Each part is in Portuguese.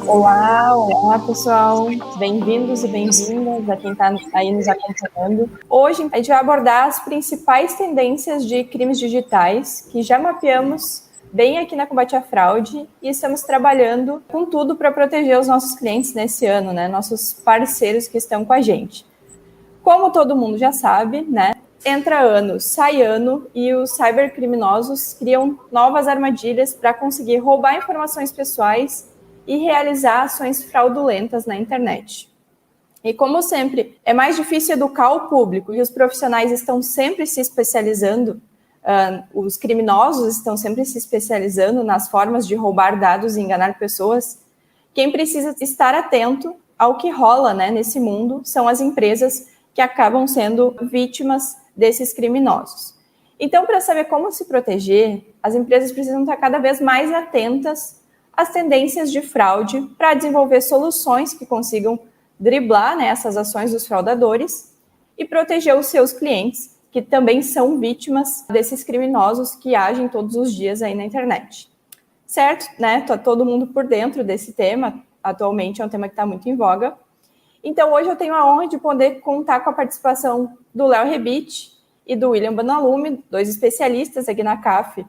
Olá pessoal, bem-vindos e bem-vindas a quem está aí nos acompanhando. Hoje a gente vai abordar as principais tendências de crimes digitais que já mapeamos bem aqui na Combate à Fraude e estamos trabalhando com tudo para proteger os nossos clientes nesse ano, né? Nossos parceiros que estão com a gente. Como todo mundo já sabe, né? Entra ano, sai ano e os cybercriminosos criam novas armadilhas para conseguir roubar informações pessoais e realizar ações fraudulentas na internet. E como sempre, é mais difícil educar o público e os profissionais estão sempre se especializando, os criminosos estão sempre se especializando nas formas de roubar dados e enganar pessoas. Quem precisa estar atento ao que rola, né, nesse mundo são as empresas que acabam sendo vítimas desses criminosos. Então, para saber como se proteger, as empresas precisam estar cada vez mais atentas às tendências de fraude para desenvolver soluções que consigam driblar, né, essas ações dos fraudadores e proteger os seus clientes, que também são vítimas desses criminosos que agem todos os dias aí na internet. Certo? Né? Tá todo mundo por dentro desse tema. Atualmente é um tema que está muito em voga. Então, hoje eu tenho a honra de poder contar com a participação do Léo Rebite e do William Bonalume, dois especialistas aqui na CAF,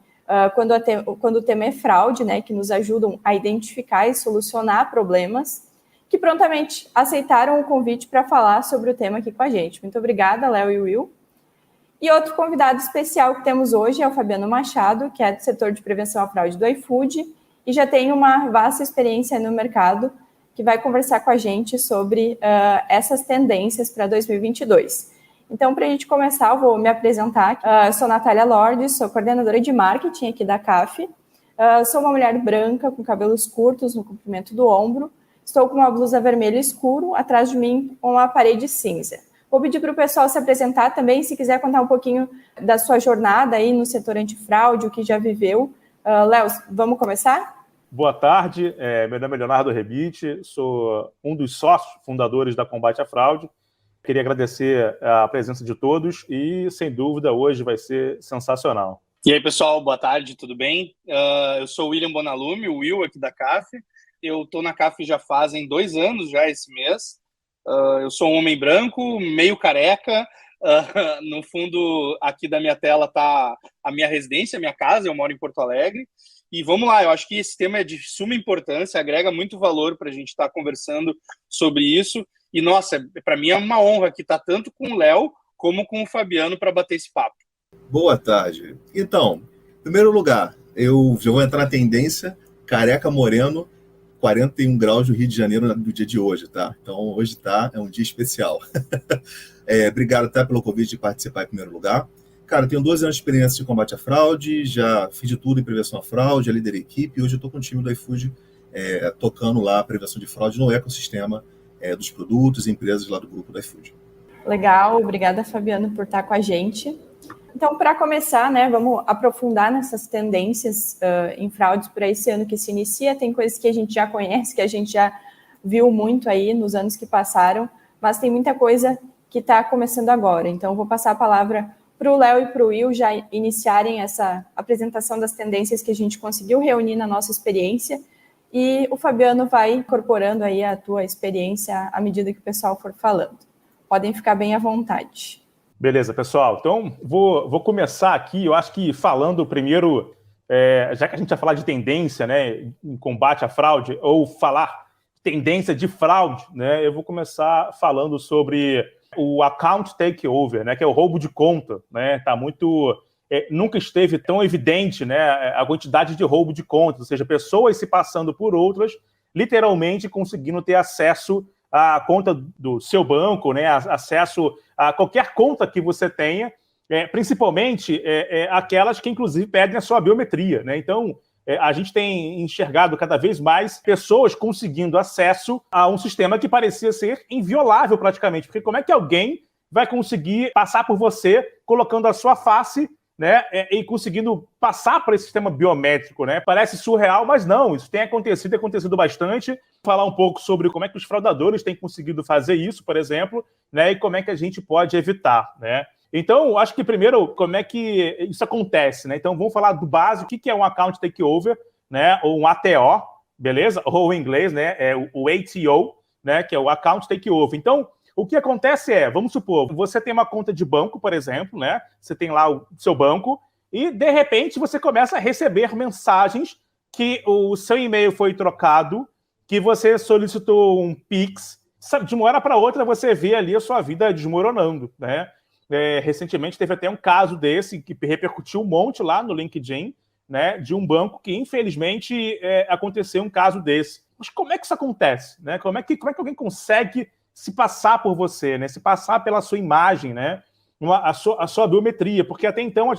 quando o tema é fraude, né, que nos ajudam a identificar e solucionar problemas, que prontamente aceitaram o convite para falar sobre o tema aqui com a gente. Muito obrigada, Léo e Will. E outro convidado especial que temos hoje é o Fabiano Machado, que é do setor de prevenção à fraude do iFood e já tem uma vasta experiência no mercado, que vai conversar com a gente sobre essas tendências para 2022. Então, para a gente começar, eu vou me apresentar. Eu sou Natália Lordes, sou coordenadora de marketing aqui da CAF. Sou uma mulher branca, com cabelos curtos no comprimento do ombro. Estou com uma blusa vermelha escuro, atrás de mim uma parede cinza. Vou pedir para o pessoal se apresentar também, se quiser contar um pouquinho da sua jornada aí no setor antifraude, o que já viveu. Léo, vamos começar? Boa tarde, meu nome é Leonardo Rebite, sou um dos sócios fundadores da Combate à Fraude. Queria agradecer a presença de todos e, sem dúvida, hoje vai ser sensacional. E aí, pessoal, boa tarde, tudo bem? Eu sou o William Bonalume, o Will aqui da CAF. Eu estou na CAF já fazem 2 anos, já esse mês. Eu sou um homem branco, meio careca. No fundo, aqui da minha tela está a minha residência, a minha casa, eu moro em Porto Alegre. E vamos lá, eu acho que esse tema é de suma importância, agrega muito valor para a gente estar conversando sobre isso. E, nossa, para mim é uma honra aqui estar tanto com o Léo como com o Fabiano para bater esse papo. Boa tarde. Então, em primeiro lugar, eu já vou entrar na tendência careca moreno, 41 graus no Rio de Janeiro no dia de hoje, tá? Então, hoje é um dia especial. Obrigado até pelo convite de participar em primeiro lugar. Cara, eu tenho 12 anos de experiência de combate à fraude, já fiz de tudo em prevenção à fraude, já liderei equipe, e hoje eu estou com o time do iFood tocando lá a prevenção de fraude no ecossistema dos produtos e empresas lá do grupo do iFood. Legal, obrigada, Fabiano, por estar com a gente. Então, para começar, né, vamos aprofundar nessas tendências em fraudes para esse ano que se inicia. Tem coisas que a gente já conhece, que a gente já viu muito aí nos anos que passaram, mas tem muita coisa que está começando agora. Então, eu vou passar a palavra para o Léo e para o Will já iniciarem essa apresentação das tendências que a gente conseguiu reunir na nossa experiência, e o Fabiano vai incorporando aí a tua experiência à medida que o pessoal for falando. Podem ficar bem à vontade. Beleza, pessoal. Então, vou começar aqui, eu acho que falando primeiro, já que a gente vai falar de tendência, né, em combate à fraude, ou falar tendência de fraude, né, eu vou começar falando sobre o account takeover, né, que é o roubo de conta, né, tá muito, nunca esteve tão evidente, né, a quantidade de roubo de contas, ou seja, pessoas se passando por outras, literalmente conseguindo ter acesso à conta do seu banco, né, acesso a qualquer conta que você tenha, principalmente aquelas que inclusive pedem a sua biometria, né, então a gente tem enxergado cada vez mais pessoas conseguindo acesso a um sistema que parecia ser inviolável praticamente, porque como é que alguém vai conseguir passar por você colocando a sua face, né, e conseguindo passar por esse sistema biométrico, né? Parece surreal, mas não, isso tem acontecido bastante. Falar um pouco sobre como é que os fraudadores têm conseguido fazer isso, por exemplo, né, e como é que a gente pode evitar, né? Então, acho que primeiro, como é que isso acontece, né? Então, vamos falar do básico, o que é um account takeover, né? Ou um ATO, beleza? Ou em inglês, né, é o ATO, né, que é o Account Takeover. Então, o que acontece é, vamos supor, você tem uma conta de banco, por exemplo, né? Você tem lá o seu banco e, de repente, você começa a receber mensagens que o seu e-mail foi trocado, que você solicitou um Pix. De uma hora para outra, você vê ali a sua vida desmoronando, né? Recentemente teve até um caso desse que repercutiu um monte lá no LinkedIn, né? De um banco que, infelizmente, aconteceu um caso desse. Mas como é que isso acontece, né? Como é que alguém consegue se passar por você, né? Se passar pela sua imagem, né? A sua biometria, porque até então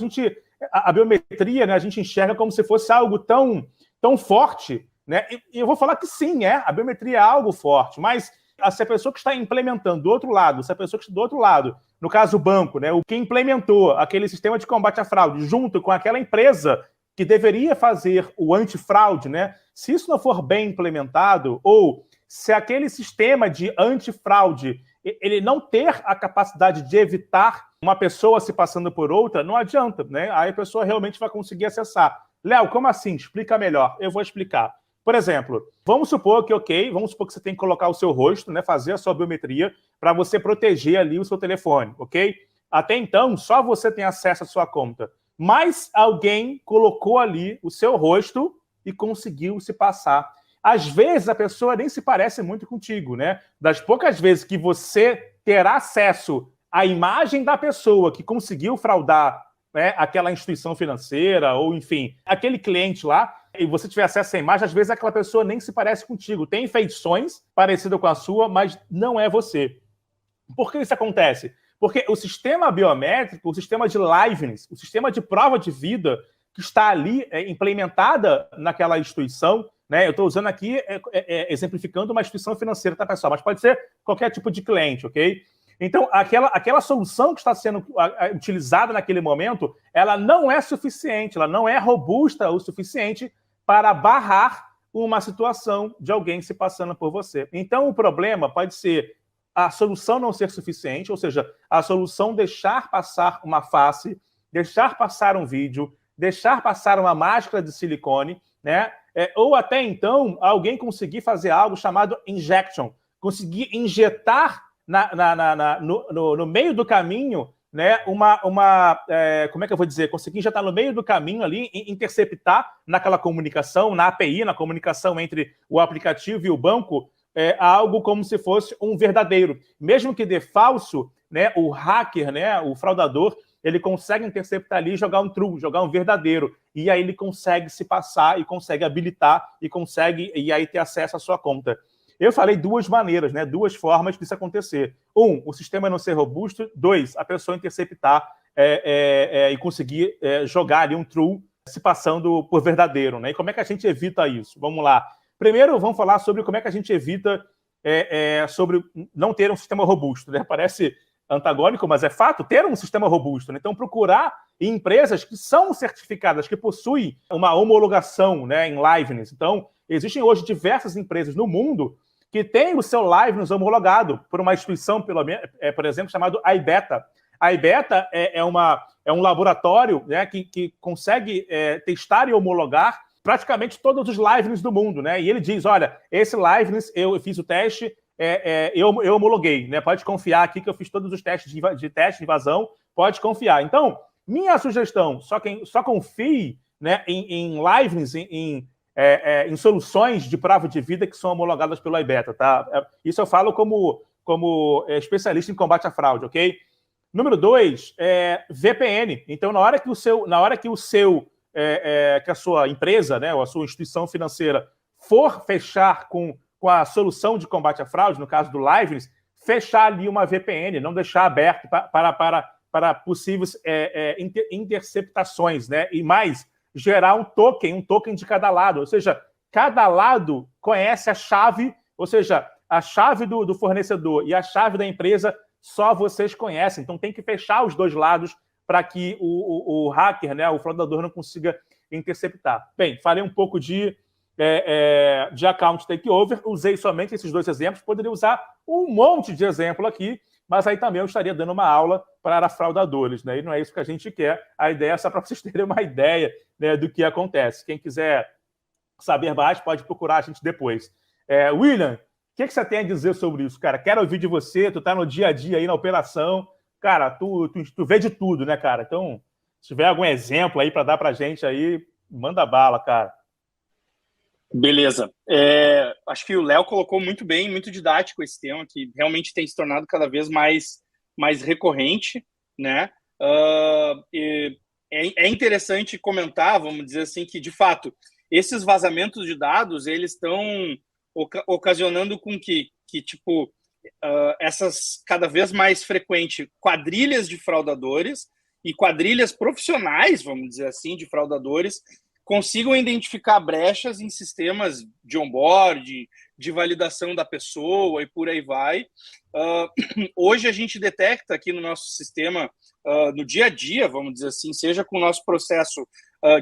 a biometria, né, a gente enxerga como se fosse algo tão forte, né? E eu vou falar que sim, a biometria é algo forte, mas se a pessoa que está implementando do outro lado, se a pessoa que está do outro lado, no caso o banco, né, o que implementou aquele sistema de combate à fraude junto com aquela empresa que deveria fazer o antifraude, né? Se isso não for bem implementado, ou se aquele sistema de antifraude ele não ter a capacidade de evitar uma pessoa se passando por outra, não adianta, né? Aí a pessoa realmente vai conseguir acessar. Léo, como assim? Explica melhor. Eu vou explicar. Por exemplo, vamos supor que você tem que colocar o seu rosto, né, fazer a sua biometria para você proteger ali o seu telefone, ok? Até então, só você tem acesso à sua conta. Mas alguém colocou ali o seu rosto e conseguiu se passar. Às vezes, a pessoa nem se parece muito contigo, né? Das poucas vezes que você terá acesso à imagem da pessoa que conseguiu fraudar, né, aquela instituição financeira ou, enfim, aquele cliente lá, e você tiver acesso à imagem, às vezes aquela pessoa nem se parece contigo. Tem feições parecidas com a sua, mas não é você. Por que isso acontece? Porque o sistema biométrico, o sistema de liveness, o sistema de prova de vida que está ali implementada naquela instituição, né? Eu estou usando aqui, exemplificando uma instituição financeira, tá, pessoal? Mas pode ser qualquer tipo de cliente, ok? Então, aquela solução que está sendo utilizada naquele momento, ela não é suficiente, ela não é robusta o suficiente para barrar uma situação de alguém se passando por você. Então, o problema pode ser a solução não ser suficiente, ou seja, a solução deixar passar uma face, deixar passar um vídeo, deixar passar uma máscara de silicone, né? Ou até então, alguém conseguir fazer algo chamado injection, conseguir injetar no meio do caminho, né, como é que eu vou dizer? Conseguir injetar no meio do caminho ali, interceptar naquela comunicação, na API, na comunicação entre o aplicativo e o banco, algo como se fosse um verdadeiro. Mesmo que dê falso, né, o hacker, né, o fraudador, ele consegue interceptar ali e jogar um true, jogar um verdadeiro. E aí ele consegue se passar e consegue habilitar e aí ter acesso à sua conta. Eu falei duas maneiras, né, duas formas disso acontecer. O sistema não ser robusto. 2, a pessoa interceptar e conseguir jogar ali um true se passando por verdadeiro, né? E como é que a gente evita isso? Vamos lá. Primeiro, vamos falar sobre como é que a gente evita sobre não ter um sistema robusto, né? Parece antagônico, mas é fato, ter um sistema robusto, né? Então, procurar empresas que são certificadas, que possuem uma homologação, né, em liveness. Então, existem hoje diversas empresas no mundo que têm o seu liveness homologado por uma instituição, por exemplo, chamado iBeta. A iBeta é um laboratório, né, que consegue testar e homologar praticamente todos os liveness do mundo, né? E ele diz, olha, esse liveness, eu fiz o teste, eu homologuei, né? Pode confiar aqui que eu fiz todos os testes de teste de invasão, pode confiar. Então, minha sugestão, só confie, né, em liveness, em soluções de prova de vida que são homologadas pelo iBeta, tá? Isso eu falo como especialista em combate à fraude, ok? Número 2, VPN. Então, na hora que a sua empresa, né, ou a sua instituição financeira for fechar com a solução de combate à fraude, no caso do liveness, fechar ali uma VPN, não deixar aberto para possíveis interceptações, né? E mais, gerar um token de cada lado, ou seja, cada lado conhece a chave, ou seja, a chave do fornecedor e a chave da empresa só vocês conhecem, então tem que fechar os dois lados para que o hacker, né, o fraudador não consiga interceptar. Bem, falei um pouco de account takeover, usei somente esses dois exemplos, poderia usar um monte de exemplo aqui, mas aí também eu estaria dando uma aula para fraudadores, né? E não é isso que a gente quer. A ideia é só para vocês terem uma ideia, né, do que acontece. Quem quiser saber mais, pode procurar a gente depois. William, o que você tem a dizer sobre isso, cara? Quero ouvir de você, tu tá no dia a dia aí na operação, cara, tu vê de tudo, né, cara? Então, se tiver algum exemplo aí para dar pra gente aí, manda bala, cara. Beleza. Acho que o Léo colocou muito bem, muito didático esse tema, que realmente tem se tornado cada vez mais recorrente, né? É interessante comentar, vamos dizer assim, que, de fato, esses vazamentos de dados, eles estão ocasionando com que tipo, essas cada vez mais frequentes quadrilhas de fraudadores e quadrilhas profissionais, vamos dizer assim, de fraudadores, consigam identificar brechas em sistemas de onboard, de validação da pessoa e por aí vai. Hoje a gente detecta aqui no nosso sistema, no dia a dia, vamos dizer assim, seja com o nosso processo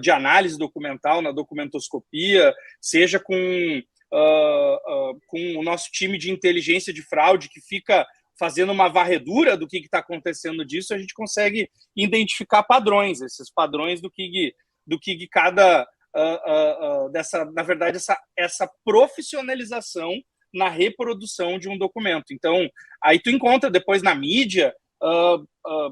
de análise documental, na documentoscopia, seja com o nosso time de inteligência de fraude, que fica fazendo uma varredura do que está acontecendo disso, a gente consegue identificar padrões, esses padrões do que cada na verdade, essa profissionalização na reprodução de um documento. Então, aí tu encontra depois na mídia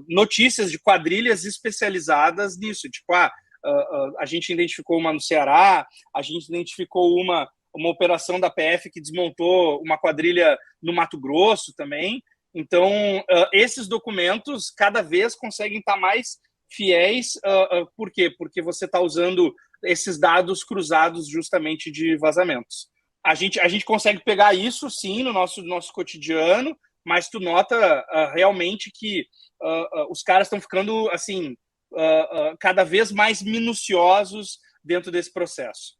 notícias de quadrilhas especializadas nisso, tipo, a gente identificou uma no Ceará, a gente identificou uma operação da PF que desmontou uma quadrilha no Mato Grosso também. Então, esses documentos cada vez conseguem estar mais fiéis. Por quê? Porque você está usando esses dados cruzados justamente de vazamentos. A gente consegue pegar isso, sim, no nosso cotidiano, mas tu nota realmente que os caras estão ficando assim cada vez mais minuciosos dentro desse processo.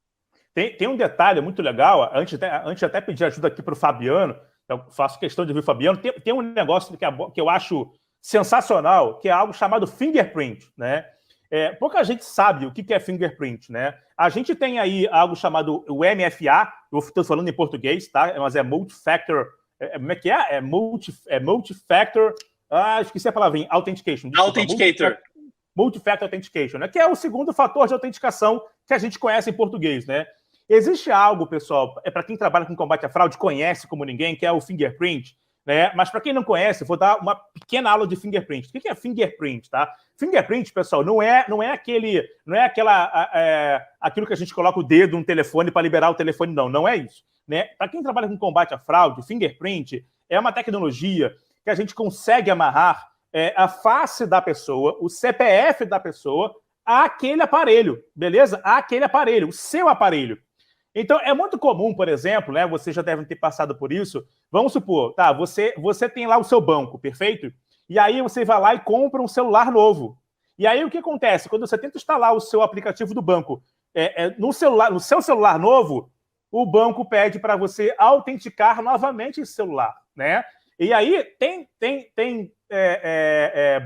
Tem um detalhe muito legal, antes de até pedir ajuda aqui para o Fabiano, eu faço questão de ouvir o Fabiano, tem um negócio que eu acho sensacional, que é algo chamado fingerprint, né? Pouca gente sabe o que é fingerprint, né? A gente tem aí algo chamado o MFA, eu estou falando em português, tá? Mas é multi-factor, como é que é? Multi-factor, esqueci a palavrinha, authentication. Authenticator. Multi-factor authentication, né? Que é o segundo fator de autenticação que a gente conhece em português, né? Existe algo, pessoal, para quem trabalha com combate à fraude, conhece como ninguém, que é o fingerprint, né? Mas para quem não conhece, vou dar uma pequena aula de fingerprint. O que é fingerprint, tá? Fingerprint, pessoal, não é aquilo que a gente coloca o dedo no telefone para liberar o telefone, não é isso, né? Para quem trabalha com combate à fraude, fingerprint é uma tecnologia que a gente consegue amarrar a face da pessoa, o CPF da pessoa, àquele aparelho, beleza? Àquele aparelho, o seu aparelho. Então, é muito comum, por exemplo, né? Vocês já devem ter passado por isso. Vamos supor, tá? Você tem lá o seu banco, perfeito? E aí você vai lá e compra um celular novo. E aí o que acontece? Quando você tenta instalar o seu aplicativo do banco no seu celular novo, o banco pede para você autenticar novamente esse celular, né? E aí tem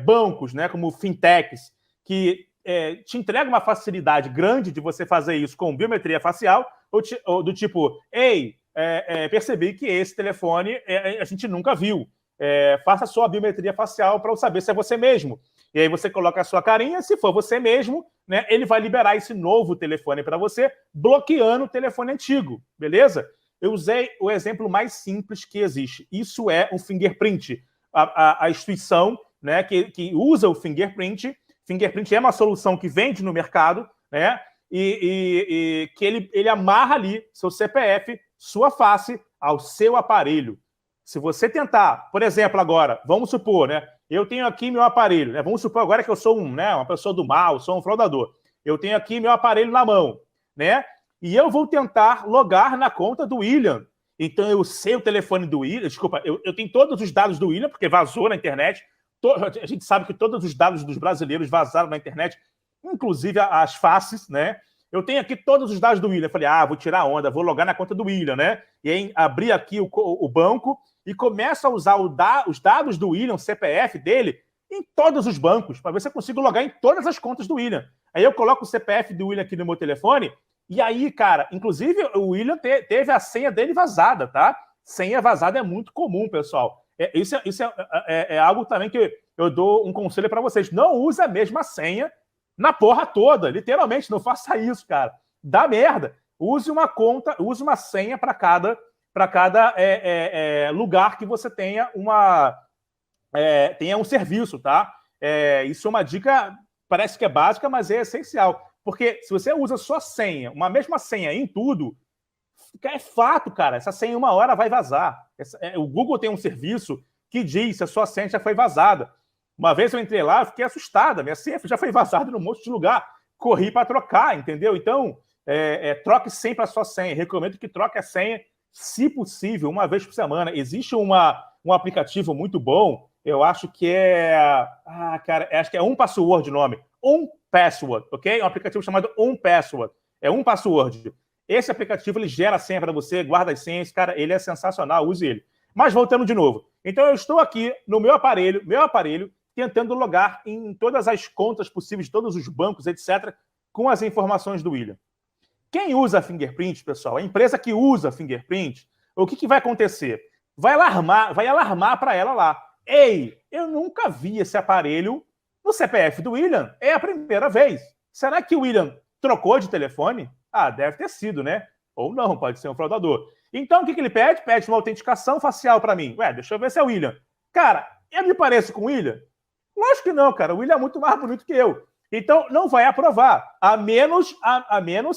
bancos, né? Como fintechs, que te entregam uma facilidade grande de você fazer isso com biometria facial, ou do tipo, percebi que esse telefone a gente nunca viu. Faça a sua biometria facial para eu saber se é você mesmo. E aí você coloca a sua carinha, se for você mesmo, né, ele vai liberar esse novo telefone para você, bloqueando o telefone antigo, beleza? Eu usei o exemplo mais simples que existe. Isso é um fingerprint. A instituição, né, que usa o fingerprint é uma solução que vende no mercado, né? E que ele amarra ali seu CPF, sua face, ao seu aparelho. Se você tentar, por exemplo, agora, vamos supor, né? Eu tenho aqui meu aparelho, né? Vamos supor agora que eu sou uma pessoa do mal, sou um fraudador. Eu tenho aqui meu aparelho na mão, né? E eu vou tentar logar na conta do William. Então eu sei o telefone do William, desculpa, eu tenho todos os dados do William, porque vazou na internet. A gente sabe que todos os dados dos brasileiros vazaram na internet, inclusive as faces, né? Eu tenho aqui todos os dados do William. Eu falei, vou tirar onda, vou logar na conta do William, né? E aí abri aqui o banco e começo a usar os dados do William, o CPF dele, em todos os bancos, para ver se eu consigo logar em todas as contas do William. Aí eu coloco o CPF do William aqui no meu telefone, e aí, cara, inclusive o William teve a senha dele vazada, tá? Senha vazada é muito comum, pessoal. Isso é algo também que eu dou um conselho para vocês. Não use a mesma senha na porra toda, literalmente, não faça isso, cara. Dá merda. use uma conta, use uma senha para cada lugar que você tenha tenha um serviço, tá? Isso é uma dica, parece que é básica, mas é essencial. Porque se você usa sua senha, uma mesma senha em tudo, é fato, cara, essa senha uma hora vai vazar. O Google tem um serviço que diz se a sua senha já foi vazada. Uma vez eu entrei lá, fiquei assustada, minha senha já foi vazada num monte de lugar. Corri para trocar, entendeu? Então, troque sempre a sua senha. Recomendo que troque a senha, se possível, uma vez por semana. Existe um aplicativo muito bom, eu acho que acho que é OnePassword o nome. OnePassword, ok? É um aplicativo chamado OnePassword. É OnePassword. Esse aplicativo, ele gera a senha para você, guarda as senhas, cara, ele é sensacional, use ele. Mas voltando de novo. Então, eu estou aqui no meu aparelho, tentando logar em todas as contas possíveis, todos os bancos, etc., com as informações do William. Quem usa Fingerprint, pessoal, a empresa que usa Fingerprint, o que vai acontecer? Vai alarmar para ela lá. Ei, eu nunca vi esse aparelho no CPF do William. É a primeira vez. Será que o William trocou de telefone? Deve ter sido, né? Ou não, pode ser um fraudador. Então, o que ele pede? Pede uma autenticação facial para mim. Deixa eu ver se é o William. Cara, eu me pareço com o William? Lógico que não, cara. O William é muito mais bonito que eu. Então, não vai aprovar. A menos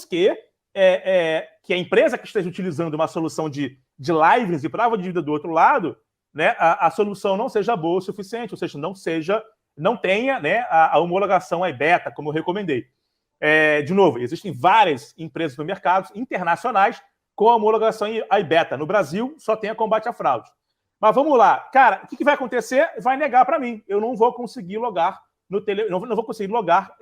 que a empresa que esteja utilizando uma solução de liveness e prova de vida do outro lado, né, a solução não seja boa o suficiente, ou seja, não tenha, né, a homologação IBETA, como eu recomendei. De novo, existem várias empresas no mercado internacionais com a homologação IBETA. No Brasil, só tem a combate à fraude. Mas vamos lá. Cara, o que vai acontecer? Vai negar para mim. Eu não vou conseguir logar não vou conseguir logar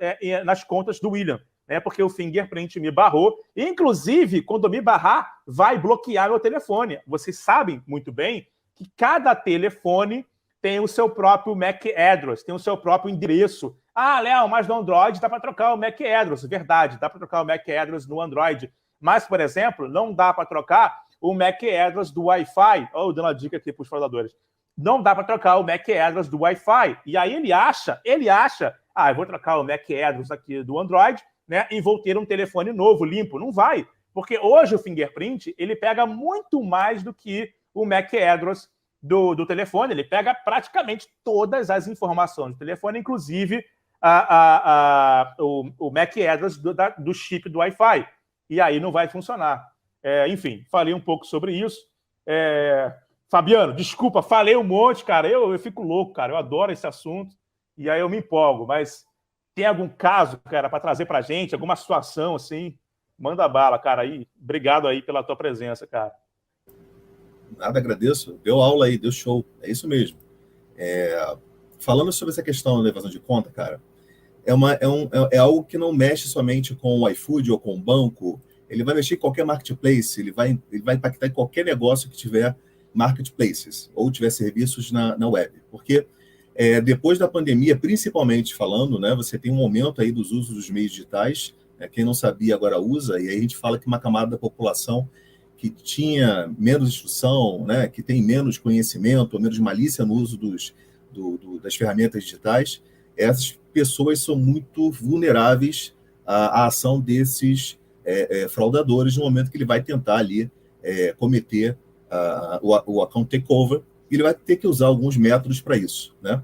nas contas do William, né? Porque o Fingerprint me barrou. Inclusive, quando me barrar, vai bloquear meu telefone. Vocês sabem muito bem que cada telefone tem o seu próprio MAC address, tem o seu próprio endereço. Léo, mas no Android dá para trocar o MAC address. Verdade, dá para trocar o MAC address no Android. Mas, por exemplo, não dá para trocar o MAC address do Wi-Fi. Dando uma dica aqui para os fraudadores. Não dá para trocar o MAC address do Wi-Fi. E aí ele acha, eu vou trocar o MAC address aqui do Android, né, e vou ter um telefone novo, limpo. Não vai, porque hoje o Fingerprint, ele pega muito mais do que o MAC address do telefone. Ele pega praticamente todas as informações do telefone, inclusive o MAC address do chip do Wi-Fi. E aí não vai funcionar. Enfim, falei um pouco sobre isso. Fabiano, desculpa, falei um monte, cara. Eu fico louco, cara. Eu adoro esse assunto. E aí eu me empolgo. Mas tem algum caso, cara, para trazer para a gente? Alguma situação, assim? Manda bala, cara. Aí, obrigado aí pela tua presença, cara. Nada, agradeço. Deu aula aí, deu show. É isso mesmo. Falando sobre essa questão da evasão de conta, cara, é algo que não mexe somente com o iFood ou com o banco. Ele vai mexer em qualquer marketplace, ele vai impactar em qualquer negócio que tiver marketplaces ou tiver serviços na web. Porque depois da pandemia, principalmente falando, né, você tem um aumento aí dos usos dos meios digitais. Quem não sabia agora usa, e aí a gente fala que uma camada da população que tinha menos instrução, né, que tem menos conhecimento, ou menos malícia no uso das ferramentas digitais, essas pessoas são muito vulneráveis à ação desses fraudadores no momento que ele vai tentar ali cometer o account takeover, e ele vai ter que usar alguns métodos para isso, né?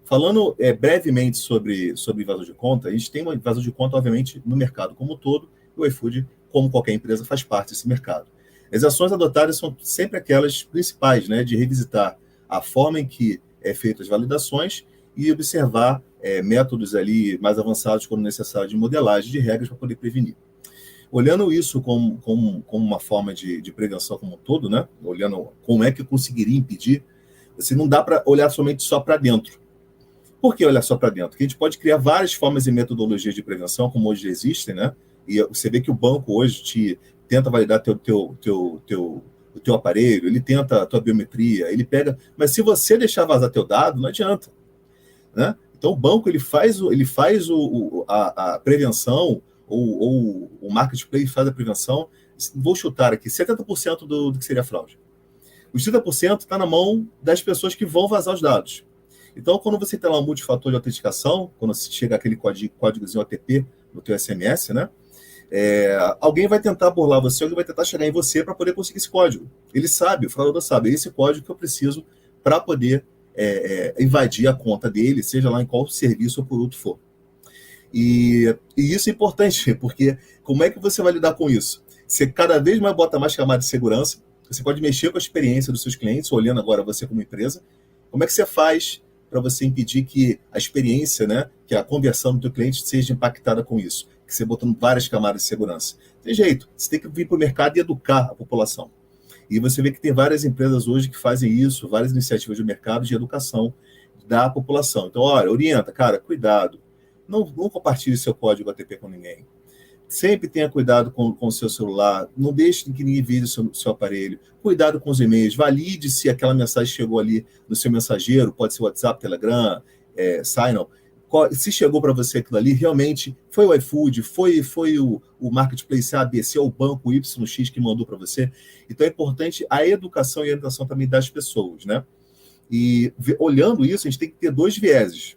Falando brevemente sobre invasão de conta, a gente tem uma invasão de conta, obviamente, no mercado como um todo, e o iFood, como qualquer empresa, faz parte desse mercado. As ações adotadas são sempre aquelas principais, né, de revisitar a forma em que é feitas as validações e observar métodos ali mais avançados, quando necessário, de modelagem de regras para poder prevenir. Olhando isso como uma forma de prevenção como um todo, né, olhando como é que eu conseguiria impedir, você não dá para olhar somente só para dentro. Por que olhar só para dentro? Porque a gente pode criar várias formas e metodologias de prevenção, como hoje existem, né? E você vê que o banco hoje tenta validar o teu aparelho, ele tenta a tua biometria, ele pega... Mas se você deixar vazar teu dado, não adianta, né? Então, o banco ele faz a prevenção, ou o marketplace faz a prevenção. Vou chutar aqui, 70% do que seria fraude. Os 30% está na mão das pessoas que vão vazar os dados. Então, quando você tem lá um multifator de autenticação, quando chega aquele códigozinho OTP no teu SMS, né? Alguém vai tentar burlar você, alguém vai tentar chegar em você para poder conseguir esse código. Ele sabe, o fraudador sabe, é esse código que eu preciso para poder invadir a conta dele, seja lá em qual serviço ou produto for. E isso é importante, porque como é que você vai lidar com isso? Você cada vez mais bota mais camada de segurança, você pode mexer com a experiência dos seus clientes, olhando agora você como empresa. Como é que você faz para você impedir que a experiência, né, que a conversão do teu cliente seja impactada com isso? Que você botando várias camadas de segurança. Tem jeito, você tem que vir para o mercado e educar a população. E você vê que tem várias empresas hoje que fazem isso, várias iniciativas de mercado de educação da população. Então, olha, orienta, cara, cuidado. Não compartilhe seu código ATP com ninguém. Sempre tenha cuidado com o seu celular, não deixe que ninguém veja o seu aparelho. Cuidado com os e-mails, valide se aquela mensagem chegou ali no seu mensageiro, pode ser WhatsApp, Telegram, Signal. Se chegou para você aquilo ali, realmente foi o iFood, foi o Marketplace A, B, C, ou o banco YX que mandou para você. Então é importante a educação e a orientação também das pessoas, né? E olhando isso, a gente tem que ter dois vieses,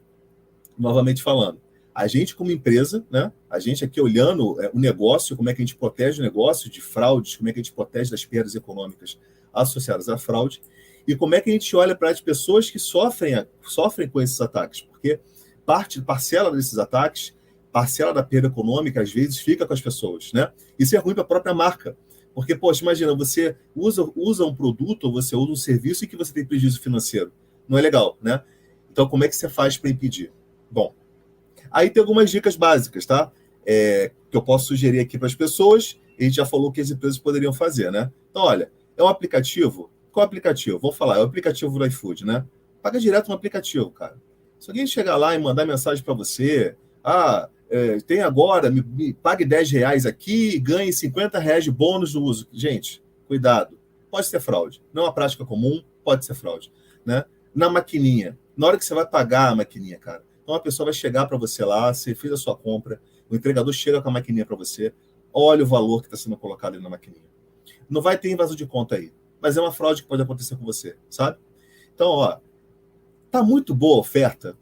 novamente falando. A gente como empresa, né? A gente aqui olhando o negócio, como é que a gente protege o negócio de fraudes, como é que a gente protege das perdas econômicas associadas à fraude, e como é que a gente olha para as pessoas que sofrem com esses ataques, porque parcela desses ataques, parcela da perda econômica, às vezes, fica com as pessoas, né? Isso é ruim para a própria marca, porque, poxa, imagina, você usa um produto ou você usa um serviço e que você tem prejuízo financeiro. Não é legal, né? Então, como é que você faz para impedir? Bom, aí tem algumas dicas básicas, tá? Que eu posso sugerir aqui para as pessoas. A gente já falou que as empresas poderiam fazer, né? Então, olha, é um aplicativo. Qual aplicativo? Vou falar, é o aplicativo do iFood, né? Paga direto no aplicativo, cara. Se alguém chegar lá e mandar mensagem para você, tem agora, me pague R$10 aqui, ganhe R$50 de bônus do uso. Gente, cuidado. Pode ser fraude. Não é uma prática comum, pode ser fraude, né? Na maquininha. Na hora que você vai pagar a maquininha, cara. Então a pessoa vai chegar para você lá, você fez a sua compra, o entregador chega com a maquininha para você, olha o valor que está sendo colocado ali na maquininha. Não vai ter invasão de conta aí, mas é uma fraude que pode acontecer com você, sabe? Então, ó, tá muito boa a oferta.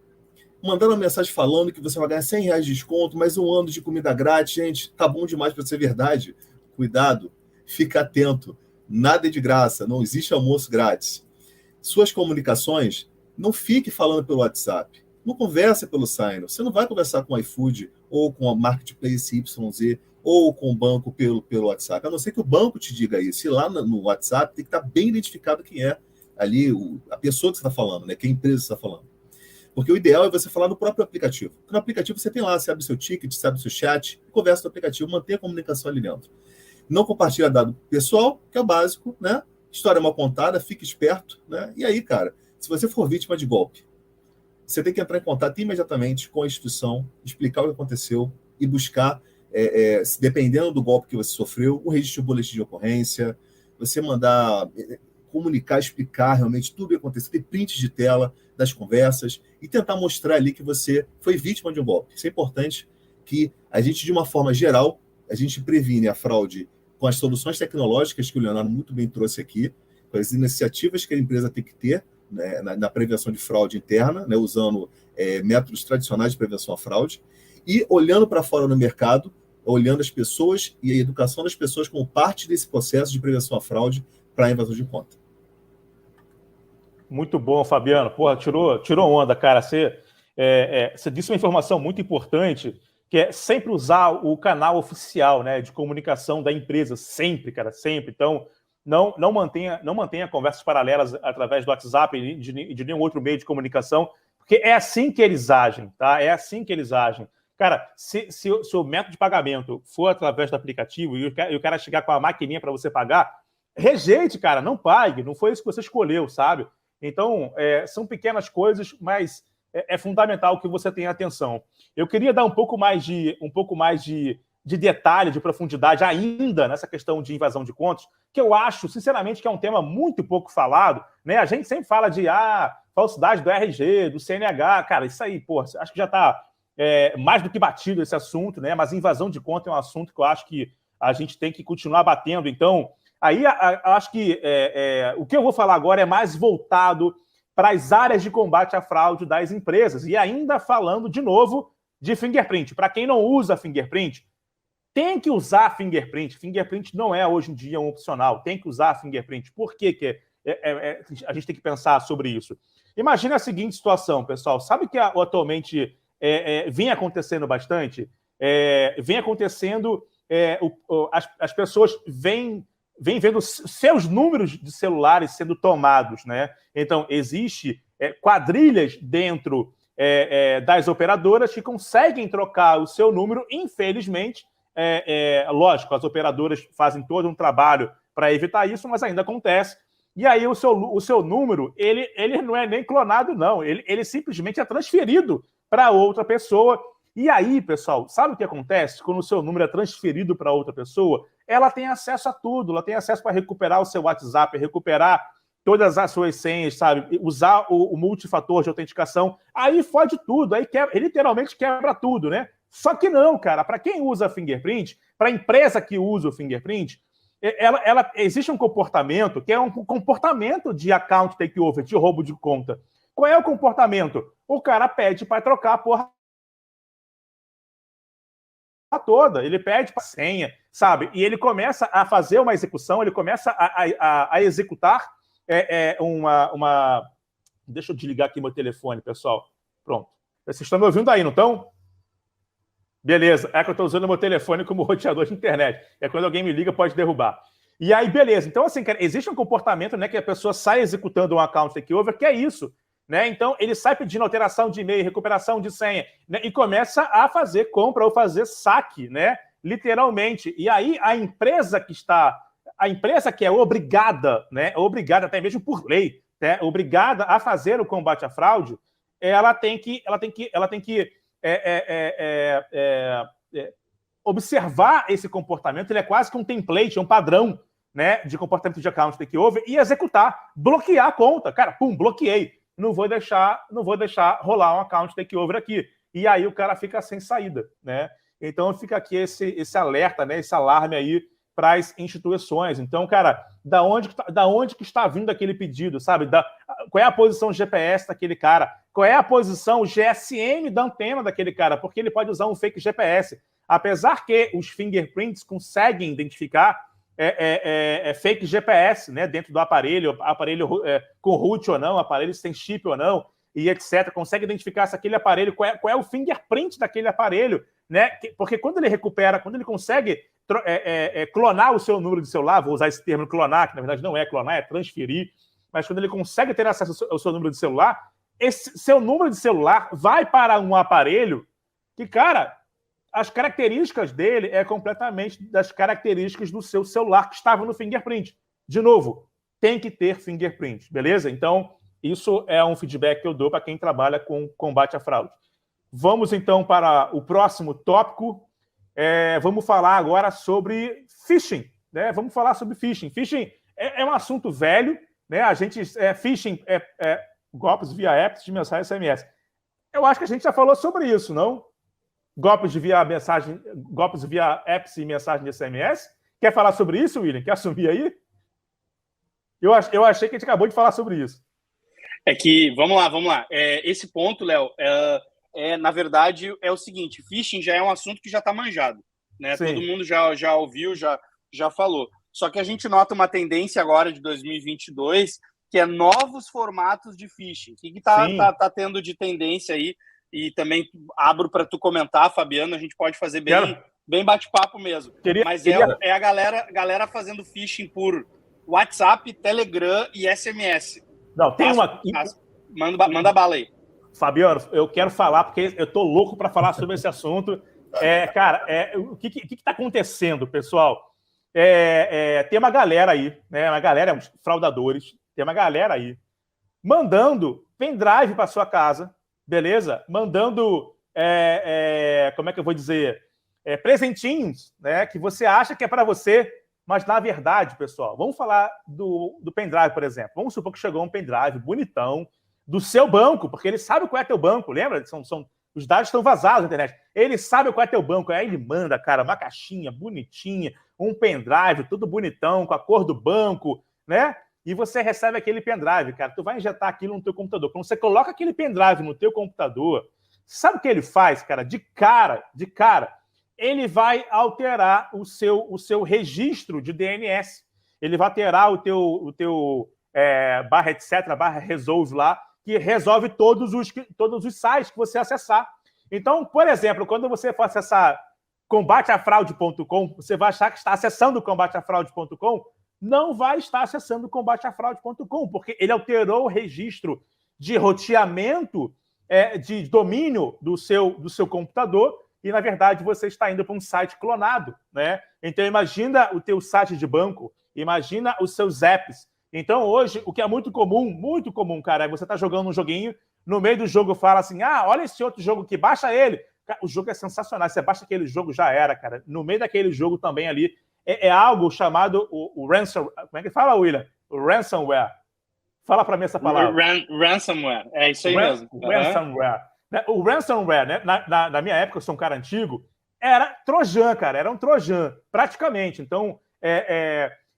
Mandaram uma mensagem falando que você vai ganhar R$100 de desconto, mais um ano de comida grátis. Gente, tá bom demais para ser verdade. Cuidado, fica atento. Nada é de graça, não existe almoço grátis. Suas comunicações, não fique falando pelo WhatsApp. Não converse pelo Signal. Você não vai conversar com o iFood ou com a Marketplace YZ ou com o banco pelo WhatsApp. A não ser que o banco te diga isso. E lá no WhatsApp tem que estar bem identificado quem é ali a pessoa que você está falando, né? Que a empresa está falando. Porque o ideal é você falar no próprio aplicativo. Porque no aplicativo você tem lá, você abre o seu ticket, você abre o seu chat, conversa no aplicativo, mantém a comunicação ali dentro. Não compartilha dado pessoal, que é o básico, né? História mal contada, fique esperto, né? E aí, cara, se você for vítima de golpe, você tem que entrar em contato imediatamente com a instituição, explicar o que aconteceu e buscar, dependendo do golpe que você sofreu, o registro de boletim de ocorrência, você mandar comunicar, explicar realmente tudo o que aconteceu, ter prints de tela das conversas e tentar mostrar ali que você foi vítima de um golpe. Isso é importante que a gente, de uma forma geral, a gente previne a fraude com as soluções tecnológicas que o Leonardo muito bem trouxe aqui, com as iniciativas que a empresa tem que ter, né, na prevenção de fraude interna, né, usando métodos tradicionais de prevenção à fraude, e olhando para fora no mercado, olhando as pessoas e a educação das pessoas como parte desse processo de prevenção à fraude para a invasão de conta. Muito bom, Fabiano. Porra, tirou onda, cara. Você disse uma informação muito importante, que é sempre usar o canal oficial, né, de comunicação da empresa, sempre, cara, sempre. Então, não mantenha conversas paralelas através do WhatsApp e de nenhum outro meio de comunicação, porque é assim que eles agem, tá? É assim que eles agem. Cara, se o método de pagamento for através do aplicativo e o cara chegar com a maquininha para você pagar, rejeite, cara, não pague, não foi isso que você escolheu, sabe? Então, são pequenas coisas, mas é fundamental que você tenha atenção. Eu queria dar um pouco mais de detalhe, de profundidade ainda nessa questão de invasão de contas, que eu acho, sinceramente, que é um tema muito pouco falado, né? A gente sempre fala de falsidade do RG, do CNH, cara, isso aí, porra, acho que já está mais do que batido esse assunto, né? Mas invasão de conta é um assunto que eu acho que a gente tem que continuar batendo. Então, aí acho que o que eu vou falar agora é mais voltado para as áreas de combate à fraude das empresas. E ainda falando, de novo, de fingerprint. Para quem não usa fingerprint, tem que usar fingerprint. Fingerprint não é hoje em dia um opcional. Tem que usar fingerprint. Por que a gente tem que pensar sobre isso? Imagina a seguinte situação, pessoal. Sabe que atualmente vem acontecendo bastante? Vem acontecendo... as pessoas vêm vendo seus números de celulares sendo tomados, né? Então, existe quadrilhas dentro das operadoras que conseguem trocar o seu número. Infelizmente, lógico, as operadoras fazem todo um trabalho para evitar isso, mas ainda acontece. E aí o seu número, ele não é nem clonado, não. Ele simplesmente é transferido para outra pessoa. E aí, pessoal, sabe o que acontece quando o seu número é transferido para outra pessoa? Ela tem acesso a tudo, ela tem acesso para recuperar o seu WhatsApp, recuperar todas as suas senhas, sabe? Usar o multifator de autenticação. Aí fode tudo, aí literalmente quebra tudo, né? Só que não, cara. Para quem usa fingerprint, para a empresa que usa o fingerprint, existe um comportamento que é um comportamento de account takeover, de roubo de conta. Qual é o comportamento? O cara pede para trocar a porra toda, ele pede para senha, sabe? E ele começa a fazer uma execução, ele começa a executar uma... Deixa eu desligar aqui meu telefone, pessoal. Pronto. Vocês estão me ouvindo aí, não estão? Beleza. É que eu estou usando meu telefone como roteador de internet. Quando alguém me liga, pode derrubar. E aí, beleza. Então, assim, cara, existe um comportamento, né, que a pessoa sai executando um account takeover, que é isso. Né? Então, ele sai pedindo alteração de e-mail, recuperação de senha, né? E começa a fazer compra ou fazer saque, né? Literalmente. E aí, a empresa que é obrigada, né? Obrigada até mesmo por lei, né? Obrigada a fazer o combate à fraude, ela tem que observar esse comportamento. Ele é quase que um template, um padrão, né, de comportamento de account takeover e executar, bloquear a conta. Cara, pum, bloqueei. Não vou deixar rolar um account takeover aqui. E aí o cara fica sem saída, né? Então fica aqui esse alerta, né? Esse alarme aí para as instituições. Então, cara, da onde que está vindo aquele pedido, sabe? Qual é a posição GPS daquele cara? Qual é a posição GSM da antena daquele cara? Porque ele pode usar um fake GPS. Apesar que os fingerprints conseguem identificar fake GPS, né, dentro do aparelho com root ou não, aparelho sem chip ou não, e etc. Consegue identificar se aquele aparelho, qual é o fingerprint daquele aparelho, né? Porque quando ele consegue clonar o seu número de celular, vou usar esse termo clonar, que na verdade não é clonar, é transferir, mas quando ele consegue ter acesso ao seu número de celular, esse seu número de celular vai para um aparelho que, cara, as características dele completamente das características do seu celular que estava no fingerprint. De novo, tem que ter fingerprint, beleza? Então, isso é um feedback que eu dou para quem trabalha com combate à fraude. Vamos, então, para o próximo tópico. Vamos falar agora sobre phishing, né? Vamos falar sobre phishing. Phishing é um assunto velho, né? Phishing golpes via apps de mensagem SMS. Eu acho que a gente já falou sobre isso, não? Golpes via apps e mensagem de SMS. Quer falar sobre isso, William? Quer assumir aí? Eu achei que a gente acabou de falar sobre isso. Vamos lá. Esse ponto, Léo, na verdade, é o seguinte: phishing já é um assunto que já está manjado, né? Todo mundo já ouviu, já falou. Só que a gente nota uma tendência agora de 2022, que é novos formatos de phishing. O que tá tendo de tendência aí? E também abro para tu comentar, Fabiano, a gente pode fazer bem bate-papo mesmo. Mas é a galera fazendo phishing por WhatsApp, Telegram e SMS. Não, tem uma... Manda bala aí. Fabiano, eu quero falar, porque eu tô louco para falar sobre esse assunto. Cara, o que está acontecendo, pessoal? Tem uma galera aí, né? Uma galera, fraudadores, tem uma galera aí mandando pendrive para sua casa, beleza? Mandando, como é que eu vou dizer? Presentinhos, né? Que você acha que é para você, mas na verdade, pessoal, vamos falar do pendrive, por exemplo. Vamos supor que chegou um pendrive bonitão do seu banco, porque ele sabe qual é teu banco, lembra? Os dados estão vazados na internet. Ele sabe qual é teu banco, aí ele manda, cara, uma caixinha bonitinha, um pendrive, tudo bonitão, com a cor do banco, né? E você recebe aquele pendrive, cara. Tu vai injetar aquilo no teu computador. Quando você coloca aquele pendrive no teu computador, sabe o que ele faz, cara? De cara, ele vai alterar o seu registro de DNS. Ele vai alterar o teu barra etc, barra resolve lá, que resolve todos os sites que você acessar. Então, por exemplo, quando você for acessar combateafraude.com, você vai achar que está acessando combateafraude.com, não vai estar acessando combateafraude.com, porque ele alterou o registro de roteamento de domínio do seu computador e, na verdade, você está indo para um site clonado, né? Então, imagina o teu site de banco, imagina os seus apps. Então, hoje, o que é muito comum, cara, é você tá jogando um joguinho, no meio do jogo fala assim, olha esse outro jogo aqui, baixa ele. Cara, o jogo é sensacional, você baixa aquele jogo, já era, cara. No meio daquele jogo também ali, é algo chamado o ransom... Como é que fala, William? O ransomware. Fala para mim essa palavra. Ransomware, é isso aí mesmo. Ransomware. O ransomware, né? Na minha época, eu sou um cara antigo, era trojan, cara, era um trojan, praticamente. Então,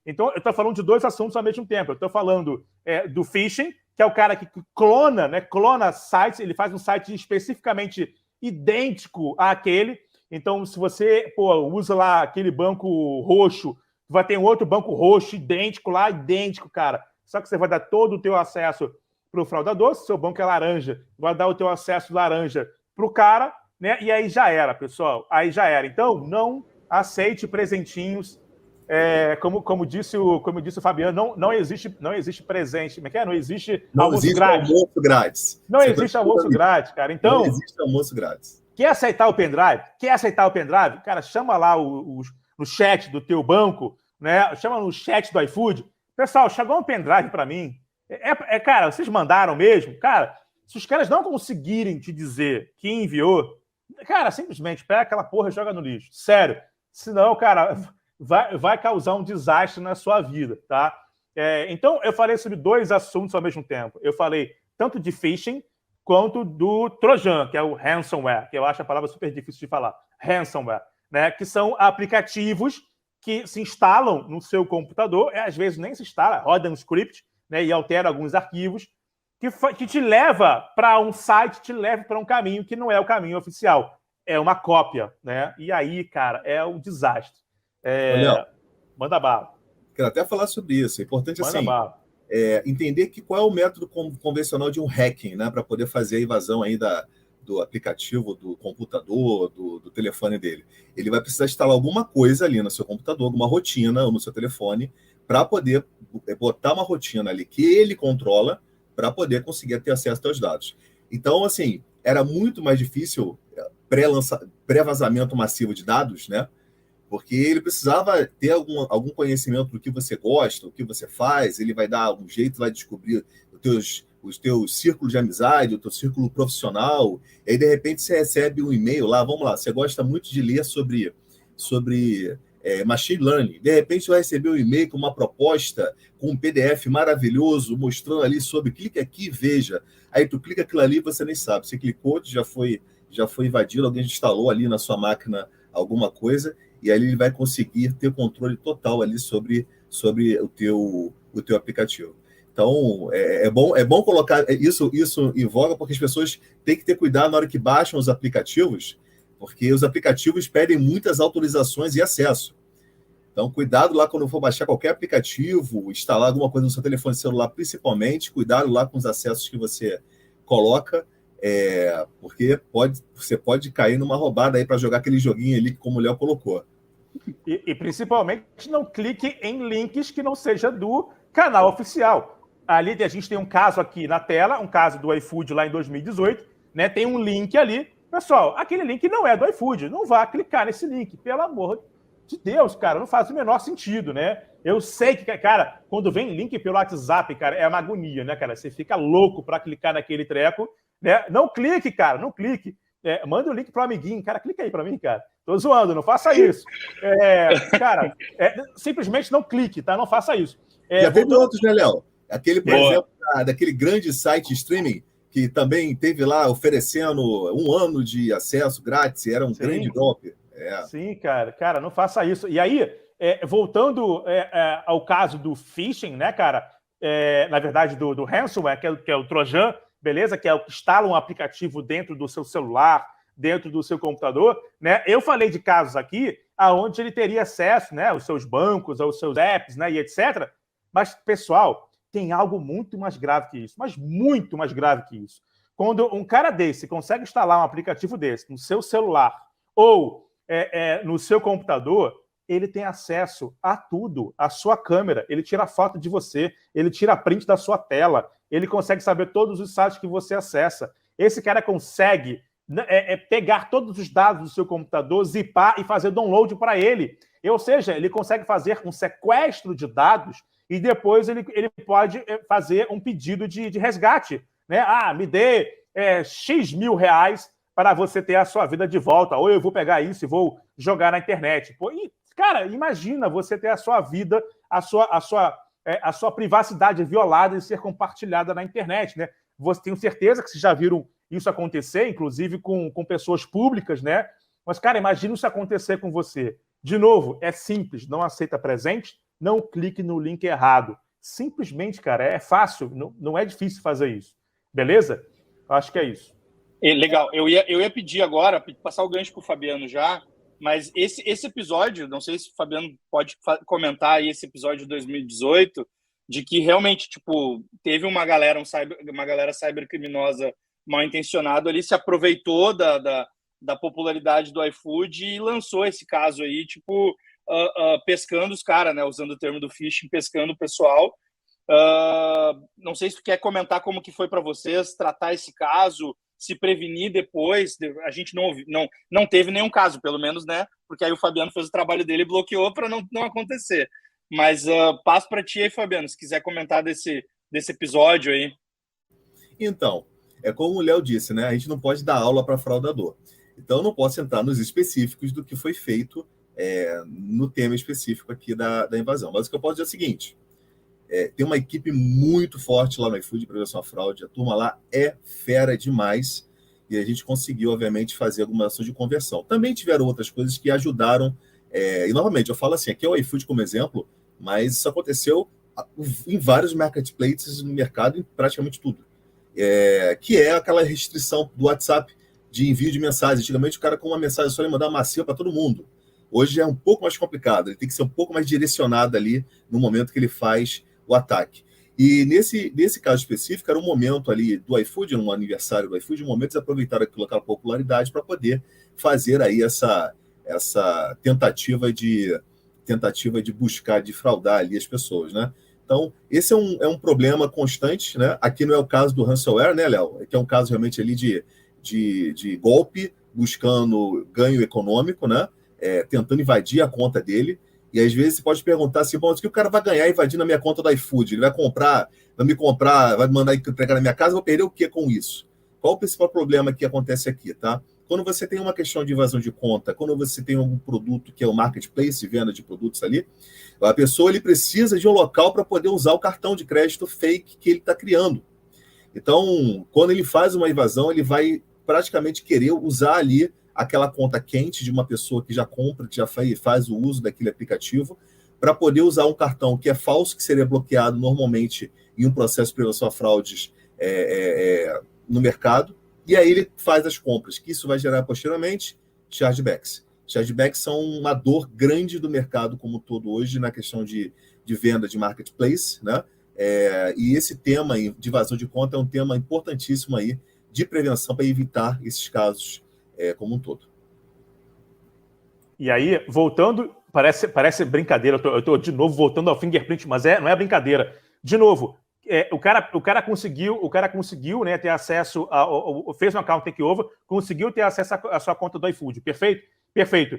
então eu estou falando de dois assuntos ao mesmo tempo. Eu estou falando do phishing, que é o cara que clona, né? Clona sites, ele faz um site especificamente idêntico àquele. Então, se você usa lá aquele banco roxo, vai ter um outro banco roxo idêntico lá, idêntico, cara. Só que você vai dar todo o teu acesso para o fraudador. Se o seu banco é laranja, vai dar o teu acesso laranja para o cara, né? E aí já era, pessoal. Aí já era. Então, não aceite presentinhos. Como disse o Fabiano, não existe presente. Como é que é? Não existe almoço grátis. Não existe almoço grátis, cara. Então, não existe almoço grátis. Quer aceitar o pendrive? Cara, chama lá no chat do teu banco, né? Chama no chat do iFood. Pessoal, chegou um pendrive para mim. Cara, vocês mandaram mesmo? Cara, se os caras não conseguirem te dizer que enviou, cara, simplesmente pega aquela porra e joga no lixo. Sério. Senão, cara, vai causar um desastre na sua vida, tá? Então, eu falei sobre dois assuntos ao mesmo tempo. Eu falei tanto de phishing quanto do trojan, que é o ransomware, que eu acho a palavra super difícil de falar. Ransomware, né? Que são aplicativos que se instalam no seu computador, às vezes nem se instala, roda um script, né, e altera alguns arquivos, que te leva para um site, te leva para um caminho que não é o caminho oficial. É uma cópia, né? E aí, cara, é um desastre. Manda bala. Quero até falar sobre isso. É importante, manda bala. Entender qual é o método convencional de um hacking, né, para poder fazer a invasão aí do aplicativo, do computador, do telefone dele. Ele vai precisar instalar alguma coisa ali no seu computador, alguma rotina ou no seu telefone, para poder botar uma rotina ali que ele controla para poder conseguir ter acesso aos dados. Então, assim, era muito mais difícil pré-vazamento massivo de dados, né? Porque ele precisava ter algum conhecimento do que você gosta, o que você faz, ele vai dar um jeito, vai descobrir os teus círculos de amizade, o teu círculo profissional, e aí, de repente, você recebe um e-mail lá, vamos lá, você gosta muito de ler sobre machine learning, de repente você vai receber um e-mail com uma proposta, com um PDF maravilhoso, mostrando ali sobre, clica aqui e veja, aí tu clica aquilo ali e você nem sabe, você clicou, já foi invadido, alguém instalou ali na sua máquina alguma coisa, e aí ele vai conseguir ter controle total ali sobre o teu aplicativo. Então, é bom colocar isso em voga, porque as pessoas têm que ter cuidado na hora que baixam os aplicativos, porque os aplicativos pedem muitas autorizações e acesso. Então, cuidado lá quando for baixar qualquer aplicativo, instalar alguma coisa no seu telefone celular, principalmente, cuidado lá com os acessos que você coloca, porque você pode cair numa roubada aí para jogar aquele joguinho ali, como o Léo colocou. E principalmente não clique em links que não seja do canal oficial. Ali a gente tem um caso aqui na tela, um caso do iFood lá em 2018, né? Tem um link ali. Pessoal, aquele link não é do iFood. Não vá clicar nesse link, pelo amor de Deus, cara. Não faz o menor sentido, né? Eu sei que, cara, quando vem link pelo WhatsApp, cara, é uma agonia, né, cara? Você fica louco para clicar naquele treco, né? Não clique, cara, não clique. Manda o link pro amiguinho. Cara, clica aí para mim, cara. Tô zoando, não faça isso. Cara, simplesmente não clique, tá? Não faça isso. Já teve outros, né, Léo? Aquele, por exemplo, daquele grande site streaming que também teve lá oferecendo 1 ano de acesso grátis, era um grande golpe. Sim, cara. Cara, não faça isso. E aí, voltando ao caso do phishing, né, cara? Na verdade, do ransomware, que é o trojan, beleza? Que é o que instala um aplicativo dentro do seu celular, dentro do seu computador, né? Eu falei de casos aqui aonde ele teria acesso, né, aos seus bancos, aos seus apps, né, e etc. Mas, pessoal, tem algo muito mais grave que isso, mas muito mais grave que isso. Quando um cara desse consegue instalar um aplicativo desse no seu celular ou no seu computador, ele tem acesso a tudo, a sua câmera, ele tira foto de você, ele tira print da sua tela, ele consegue saber todos os sites que você acessa. Esse cara consegue pegar todos os dados do seu computador, zipar e fazer download para ele. Ou seja, ele consegue fazer um sequestro de dados e depois ele pode fazer um pedido de resgate. Né? Me dê X mil reais para você ter a sua vida de volta, ou eu vou pegar isso e vou jogar na internet. Pô, cara, imagina você ter a sua vida, a sua privacidade violada e ser compartilhada na internet, né? Tenho certeza que vocês já viram isso acontecer, inclusive com pessoas públicas, né? Mas, cara, imagina isso acontecer com você. De novo, é simples, não aceita presente, não clique no link errado. Simplesmente, cara, é fácil, não é difícil fazer isso. Beleza? Eu acho que é isso. Legal, eu ia pedir agora, passar o gancho para o Fabiano já, mas esse episódio, não sei se o Fabiano pode comentar aí esse episódio de 2018, de que realmente, tipo, teve uma galera cybercriminosa mal intencionada ali, se aproveitou da popularidade do iFood e lançou esse caso aí, tipo, pescando os caras, né, usando o termo do phishing, pescando o pessoal. Não sei se tu quer comentar como que foi para vocês tratar esse caso, se prevenir depois. A gente não teve nenhum caso, pelo menos, né? Porque aí o Fabiano fez o trabalho dele e bloqueou para não acontecer. Mas passo para ti aí, Fabiano, se quiser comentar desse episódio aí. Então, é como o Léo disse, né? A gente não pode dar aula para fraudador. Então, eu não posso entrar nos específicos do que foi feito no tema específico aqui da invasão. Mas o que eu posso dizer é o seguinte: tem uma equipe muito forte lá no iFood de prevenção à fraude. A turma lá é fera demais e a gente conseguiu, obviamente, fazer algumas ações de conversão. Também tiveram outras coisas que ajudaram. E, novamente, eu falo assim, aqui é o iFood como exemplo, mas isso aconteceu em vários marketplaces no mercado, em praticamente tudo. Que é aquela restrição do WhatsApp de envio de mensagem. Antigamente, o cara com uma mensagem só ia mandar macia para todo mundo. Hoje é um pouco mais complicado. Ele tem que ser um pouco mais direcionado ali no momento que ele faz o ataque. E nesse caso específico, era um momento ali do iFood, um aniversário do iFood, um momento de aproveitar aquela popularidade para poder fazer aí essa tentativa de buscar, de fraudar ali as pessoas, né? Então, esse é um problema constante, né? Aqui não é o caso do ransomware, né, Léo? Que é um caso realmente ali de golpe, buscando ganho econômico, né? Tentando invadir a conta dele. E às vezes você pode perguntar assim, bom, o que o cara vai ganhar invadindo a minha conta do iFood? Ele vai me comprar, vai mandar entregar na minha casa, eu vou perder o que com isso? Qual o principal problema que acontece aqui, tá? Quando você tem uma questão de invasão de conta, quando você tem algum produto que é o marketplace, venda de produtos ali, a pessoa ele precisa de um local para poder usar o cartão de crédito fake que ele está criando. Então, quando ele faz uma invasão, ele vai praticamente querer usar ali aquela conta quente de uma pessoa que já compra, que já faz o uso daquele aplicativo, para poder usar um cartão que é falso, que seria bloqueado normalmente em um processo de prevenção a fraudes no mercado, e aí ele faz as compras, que isso vai gerar posteriormente chargebacks. Chargebacks são uma dor grande do mercado como um todo hoje na questão de venda de marketplace, né? E esse tema aí, de evasão de conta é um tema importantíssimo aí de prevenção para evitar esses casos como um todo. E aí, voltando, parece brincadeira, eu tô de novo voltando ao fingerprint, mas não é brincadeira. De novo, o cara conseguiu, né, ter acesso, fez um account takeover, conseguiu ter acesso à sua conta do iFood, perfeito? Perfeito.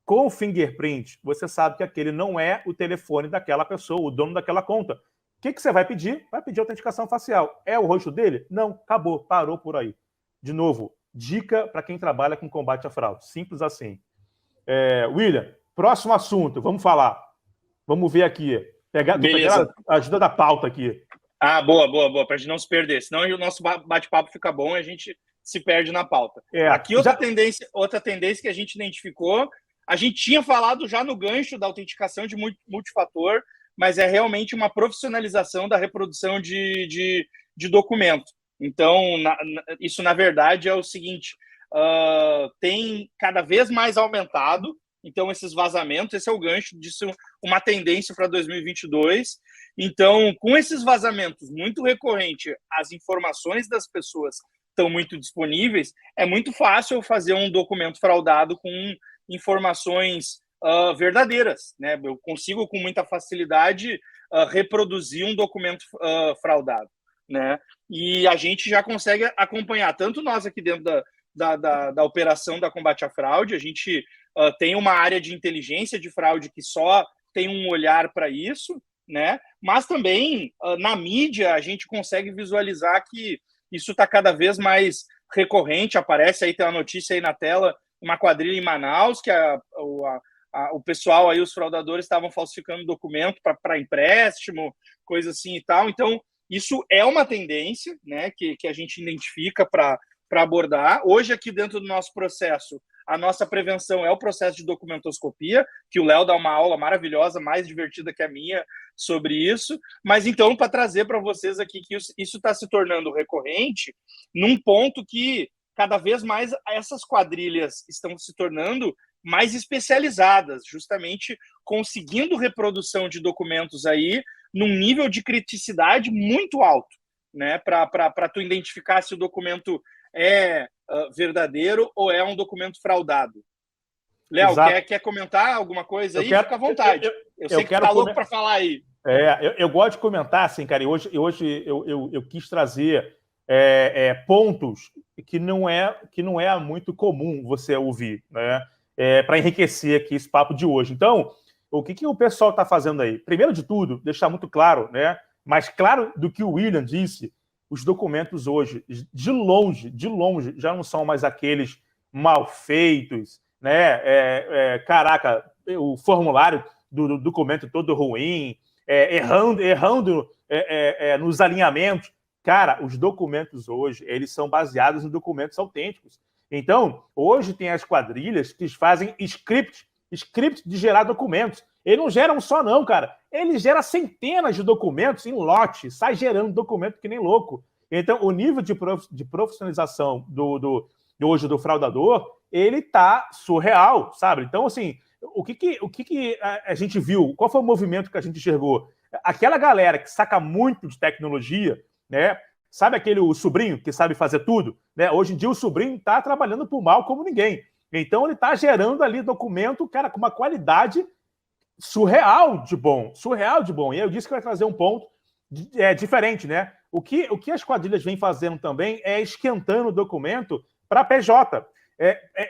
Com o fingerprint, você sabe que aquele não é o telefone daquela pessoa, o dono daquela conta. O que você vai pedir? Vai pedir autenticação facial. É o rosto dele? Não, acabou, parou por aí. De novo, dica para quem trabalha com combate à fraude. Simples assim. William, próximo assunto, vamos falar. Vamos ver aqui. Pegar a ajuda da pauta aqui. Boa, para a gente não se perder. Senão o nosso bate-papo fica bom e a gente se perde na pauta. Aqui outra tendência que a gente identificou, a gente tinha falado já no gancho da autenticação de multifator, mas é realmente uma profissionalização da reprodução de documento. Então, isso, na verdade, é o seguinte: tem cada vez mais aumentado. Então, esses vazamentos, esse é o gancho disso, uma tendência para 2022. Então, com esses vazamentos muito recorrentes, as informações das pessoas estão muito disponíveis, é muito fácil fazer um documento fraudado com informações verdadeiras, né? Eu consigo, com muita facilidade, reproduzir um documento fraudado, né? E a gente já consegue acompanhar, tanto nós aqui dentro da operação da combate à fraude, a gente tem uma área de inteligência de fraude que só tem um olhar para isso, né? Mas também na mídia a gente consegue visualizar que isso está cada vez mais recorrente. Aparece aí, tem uma notícia aí na tela, uma quadrilha em Manaus, que o pessoal aí, os fraudadores, estavam falsificando documento para empréstimo, coisa assim e tal. Então, isso é uma tendência, né, que a gente identifica para abordar. Hoje, aqui dentro do nosso processo, a nossa prevenção é o processo de documentoscopia, que o Léo dá uma aula maravilhosa, mais divertida que a minha, sobre isso. Mas, então, para trazer para vocês aqui que isso está se tornando recorrente, num ponto que cada vez mais essas quadrilhas estão se tornando mais especializadas, justamente conseguindo reprodução de documentos aí num nível de criticidade muito alto, né? Para tu identificar se o documento é verdadeiro ou é um documento fraudado. Léo, quer comentar alguma coisa aí? Fica à vontade. Eu sei que tá louco para falar aí. Eu gosto de comentar, assim, cara, e hoje eu quis trazer pontos que não é muito comum você ouvir, né? Para enriquecer aqui esse papo de hoje. Então, o que o pessoal está fazendo aí? Primeiro de tudo, deixar muito claro, né? Mais claro do que o William disse, os documentos hoje, de longe, já não são mais aqueles mal feitos, né? Caraca, o formulário do documento todo ruim, errando nos alinhamentos. Cara, os documentos hoje, eles são baseados em documentos autênticos. Então, hoje tem as quadrilhas que fazem script de gerar documentos. Ele não gera um só, não, cara. Ele gera centenas de documentos em lote, sai gerando documento que nem louco. Então, o nível de profissionalização hoje do fraudador, ele tá surreal, sabe? Então, assim, o que a gente viu? Qual foi o movimento que a gente enxergou? Aquela galera que saca muito de tecnologia, né? Sabe o sobrinho que sabe fazer tudo? Né? Hoje em dia o sobrinho está trabalhando por mal como ninguém. Então ele está gerando ali documento, cara, com uma qualidade surreal de bom. E eu disse que vai trazer um ponto diferente, né? O que as quadrilhas vêm fazendo também é esquentando o documento para PJ.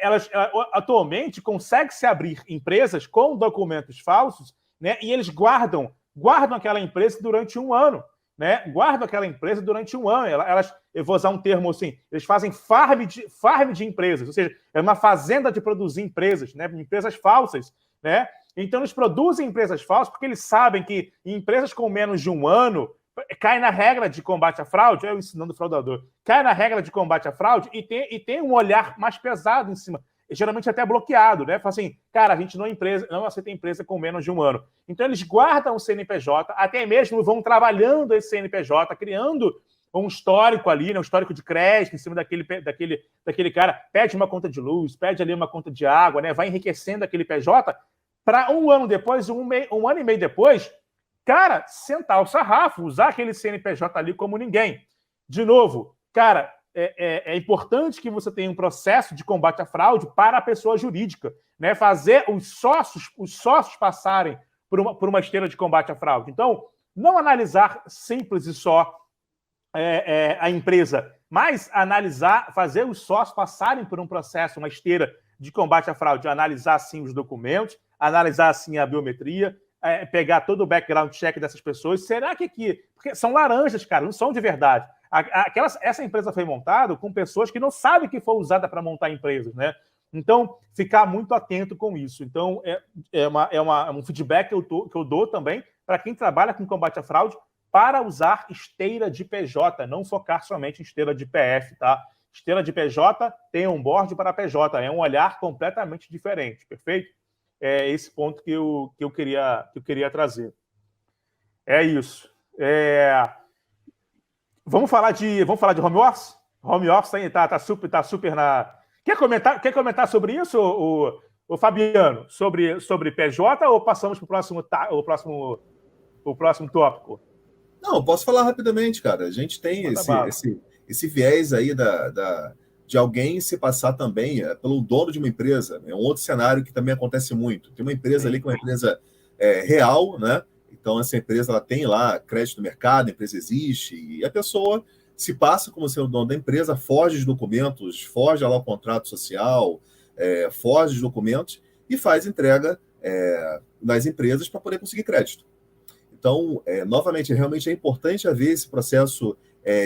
Elas atualmente conseguem se abrir empresas com documentos falsos, né? E eles guardam aquela empresa durante um ano. Né? Guardam aquela empresa durante um ano. Eu vou usar um termo assim, eles fazem farm de empresas, ou seja, é uma fazenda de produzir empresas, né? Empresas falsas, né? Então eles produzem empresas falsas porque eles sabem que em empresas com menos de um ano cai na regra de combate à fraude, eu ensinando o fraudador, cai na regra de combate à fraude e tem um olhar mais pesado em cima, geralmente até bloqueado, né? Fala assim, cara, a gente não aceita empresa com menos de um ano. Então eles guardam o CNPJ, até mesmo vão trabalhando esse CNPJ, criando um histórico ali, né? Um histórico de crédito em cima daquele cara, pede uma conta de luz, pede ali uma conta de água, né? Vai enriquecendo aquele PJ, para um ano depois, um ano e meio depois, cara, sentar o sarrafo, usar aquele CNPJ ali como ninguém. De novo, cara, é importante que você tenha um processo de combate à fraude para a pessoa jurídica, né? Fazer os sócios passarem por uma esteira de combate à fraude. Então, não analisar simples e só a empresa, mas fazer os sócios passarem por um processo, uma esteira de combate à fraude, analisar, sim, os documentos, analisar, sim, a biometria, pegar todo o background check dessas pessoas. Será que aqui... Porque são laranjas, cara, não são de verdade. Essa empresa foi montada com pessoas que não sabem que foi usada para montar empresas, né? Então, ficar muito atento com isso. Então, um feedback que eu dou também para quem trabalha com combate à fraude para usar esteira de PJ, não focar somente em esteira de PF, tá? Esteira de PJ tem um board para PJ, é um olhar completamente diferente, perfeito? É esse ponto que eu queria trazer. É isso. Vamos falar de home office? Home office tá super Quer comentar sobre isso, o Fabiano? Sobre PJ ou passamos para o próximo tópico? Não, eu posso falar rapidamente, cara. A gente tem esse viés aí de alguém se passar também pelo dono de uma empresa. É um outro cenário que também acontece muito. Tem uma empresa ali que é uma empresa real, né? Então, essa empresa ela tem lá crédito no mercado, a empresa existe, e a pessoa se passa como sendo dono da empresa, foge dos documentos, foge lá o contrato social, foge dos documentos e faz entrega nas empresas para poder conseguir crédito. Então, novamente, realmente é importante haver esse processo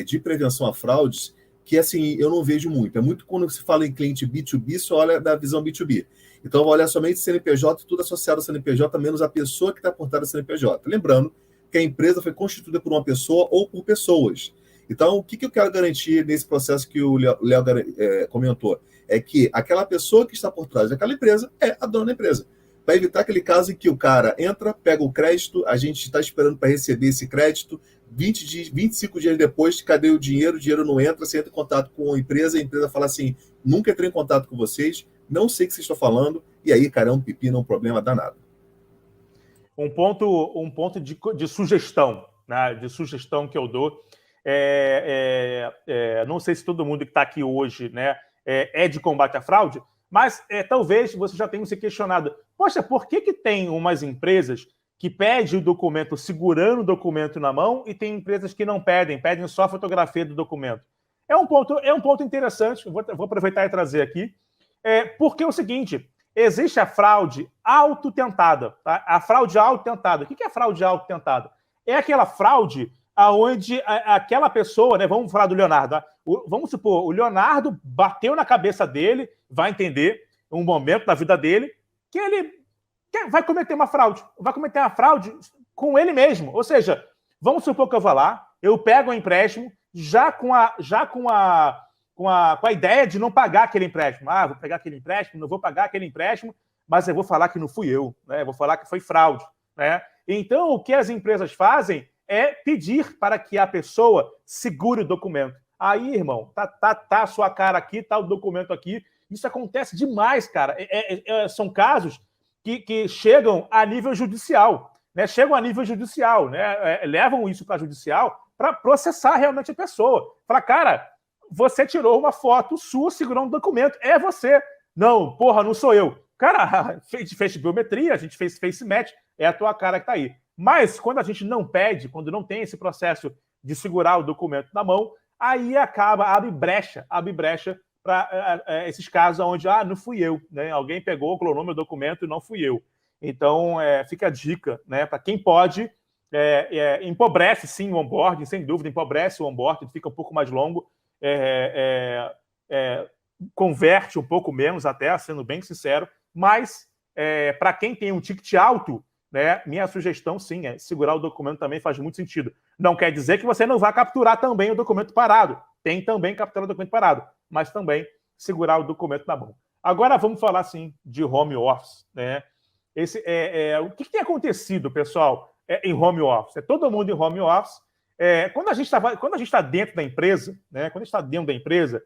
de prevenção a fraudes, que assim, eu não vejo muito. É muito quando se fala em cliente B2B, só olha da visão B2B. Então, olha somente CNPJ, tudo associado ao CNPJ, menos a pessoa que está por trás do CNPJ. Lembrando que a empresa foi constituída por uma pessoa ou por pessoas. Então, o que eu quero garantir nesse processo que o Léo comentou? É que aquela pessoa que está por trás daquela empresa é a dona da empresa. Para evitar aquele caso em que o cara entra, pega o crédito, a gente está esperando para receber esse crédito, 25 dias depois, cadê o dinheiro não entra, você entra em contato com a empresa fala assim, nunca entrei em contato com vocês, não sei o que vocês estão falando, e aí, cara, é um pepino, é um problema danado. Um ponto de sugestão, né, de sugestão que eu dou, não sei se todo mundo que está aqui hoje, né, é de combate à fraude, mas talvez você já tenha se questionado, poxa, por que tem umas empresas que pedem o documento segurando o documento na mão e tem empresas que não pedem só a fotografia do documento? É um ponto interessante, vou aproveitar e trazer aqui, porque é o seguinte, existe a fraude autotentada, tá? A fraude autotentada. O que é a fraude autotentada? É aquela fraude onde aquela pessoa, né, vamos falar do Leonardo, tá? Vamos supor, o Leonardo bateu na cabeça dele, vai entender um momento da vida dele, que ele vai cometer uma fraude. Vai cometer uma fraude com ele mesmo. Ou seja, vamos supor que eu vou lá, eu pego um empréstimo, já com a ideia de não pagar aquele empréstimo. Vou pegar aquele empréstimo, não vou pagar aquele empréstimo, mas eu vou falar que não fui eu, né? Vou falar que foi fraude, né? Então, o que as empresas fazem é pedir para que a pessoa segure o documento. Aí, irmão, tá a sua cara aqui, tá o documento aqui. Isso acontece demais, cara. São casos que chegam a nível judicial, né? Chegam a nível judicial, né? Levam isso para judicial para processar realmente a pessoa. Fala, cara, você tirou uma foto sua segurando um documento. É você. Não, porra, não sou eu. Cara, a gente fez biometria, a gente fez face match, é a tua cara que tá aí. Mas quando a gente não pede, quando não tem esse processo de segurar o documento na mão, aí abre brecha para esses casos onde, não fui eu, né? Alguém pegou, clonou meu documento e não fui eu. Então, fica a dica, né? Para quem pode, empobrece sim o onboarding, sem dúvida, empobrece o onboarding, fica um pouco mais longo, converte um pouco menos até, sendo bem sincero, mas para quem tem um ticket alto, né, minha sugestão, sim, é segurar o documento também faz muito sentido. Não quer dizer que você não vá capturar também o documento parado. Tem também capturar o documento parado, mas também segurar o documento na mão. Agora vamos falar, sim, de home office, né? O que tem acontecido, pessoal, em home office? Todo mundo em home office. Quando a gente está dentro da empresa, né? Quando a gente está dentro da empresa,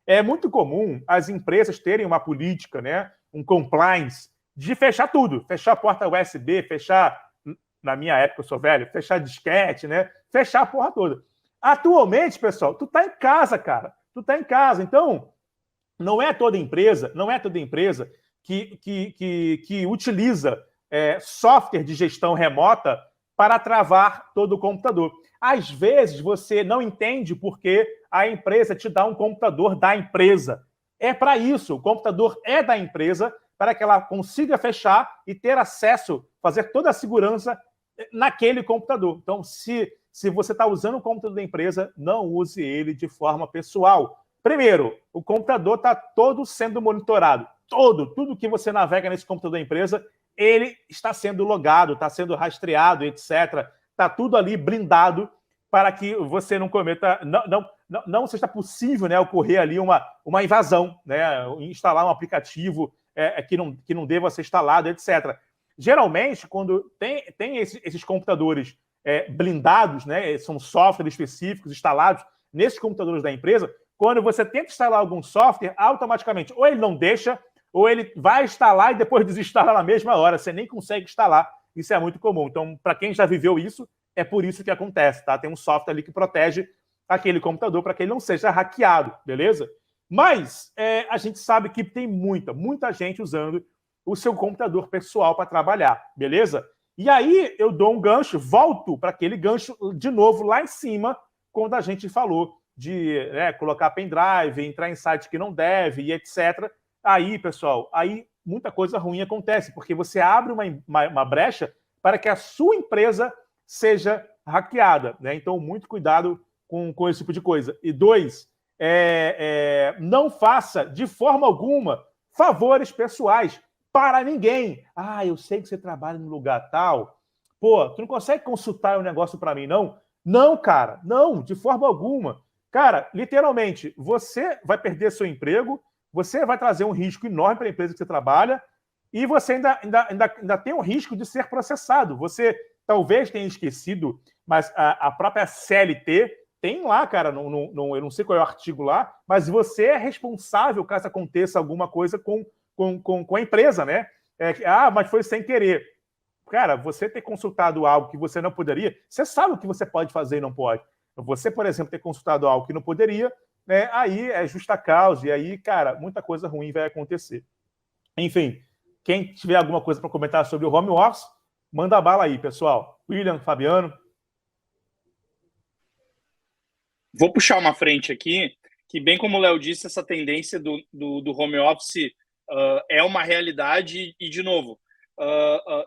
é muito comum as empresas terem uma política, né? Um compliance, de fechar tudo, fechar a porta USB, fechar, na minha época eu sou velho, fechar disquete, né? Fechar a porra toda. Atualmente, pessoal, tu tá em casa, cara. Tu tá em casa. Então, não é toda empresa que utiliza software de gestão remota para travar todo o computador. Às vezes, você não entende porque a empresa te dá um computador da empresa. É para isso, o computador é da empresa, para que ela consiga fechar e ter acesso, fazer toda a segurança naquele computador. Então, se você está usando o computador da empresa, não use ele de forma pessoal. Primeiro, o computador está todo sendo monitorado. Tudo que você navega nesse computador da empresa, ele está sendo logado, está sendo rastreado, etc. Está tudo ali blindado para que você não cometa... Não seja possível, né, ocorrer ali uma invasão, né, instalar um aplicativo que não deva ser instalado, etc. Geralmente, quando tem esses computadores blindados, né, são softwares específicos instalados nesses computadores da empresa, quando você tenta instalar algum software, automaticamente, ou ele não deixa, ou ele vai instalar e depois desinstala na mesma hora. Você nem consegue instalar. Isso é muito comum. Então, para quem já viveu isso, é por isso que acontece, tá? Tem um software ali que protege aquele computador para que ele não seja hackeado, beleza? Mas a gente sabe que tem muita gente usando o seu computador pessoal para trabalhar, beleza? E aí eu dou um gancho, volto para aquele gancho de novo lá em cima, quando a gente falou de colocar pendrive, entrar em site que não deve e etc. Aí, pessoal, muita coisa ruim acontece, porque você abre uma brecha para que a sua empresa seja hackeada, né? Então, muito cuidado com esse tipo de coisa. E 2, não faça, de forma alguma, favores pessoais para ninguém. Eu sei que você trabalha no lugar tal. Pô, tu não consegue consultar um negócio para mim, não? Não, cara, não, de forma alguma. Cara, literalmente, você vai perder seu emprego, você vai trazer um risco enorme para a empresa que você trabalha e você ainda tem o risco de ser processado. Você talvez tenha esquecido, mas a própria CLT tem lá, cara, eu não sei qual é o artigo lá, mas você é responsável caso aconteça alguma coisa com a empresa, né? Mas foi sem querer. Cara, você ter consultado algo que você não poderia, você sabe o que você pode fazer e não pode. Você, por exemplo, ter consultado algo que não poderia, né? Aí é justa causa, e aí, cara, muita coisa ruim vai acontecer. Enfim, quem tiver alguma coisa para comentar sobre o home office, manda bala aí, pessoal. William, Fabiano. Vou puxar uma frente aqui, que bem como o Léo disse, essa tendência do home office é uma realidade e, de novo,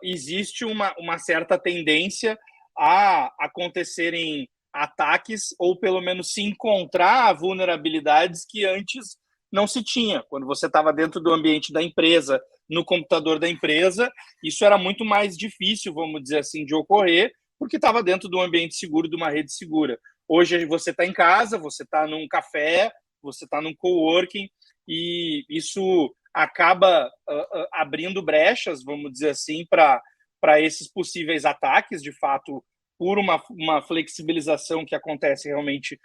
existe uma certa tendência a acontecerem ataques ou, pelo menos, se encontrar vulnerabilidades que antes não se tinha. Quando você estava dentro do ambiente da empresa, no computador da empresa, isso era muito mais difícil, vamos dizer assim, de ocorrer, porque estava dentro de um ambiente seguro, de uma rede segura. Hoje você está em casa, você está num café, você está num coworking, e isso acaba abrindo brechas, vamos dizer assim, para esses possíveis ataques, de fato, por uma flexibilização que acontece realmente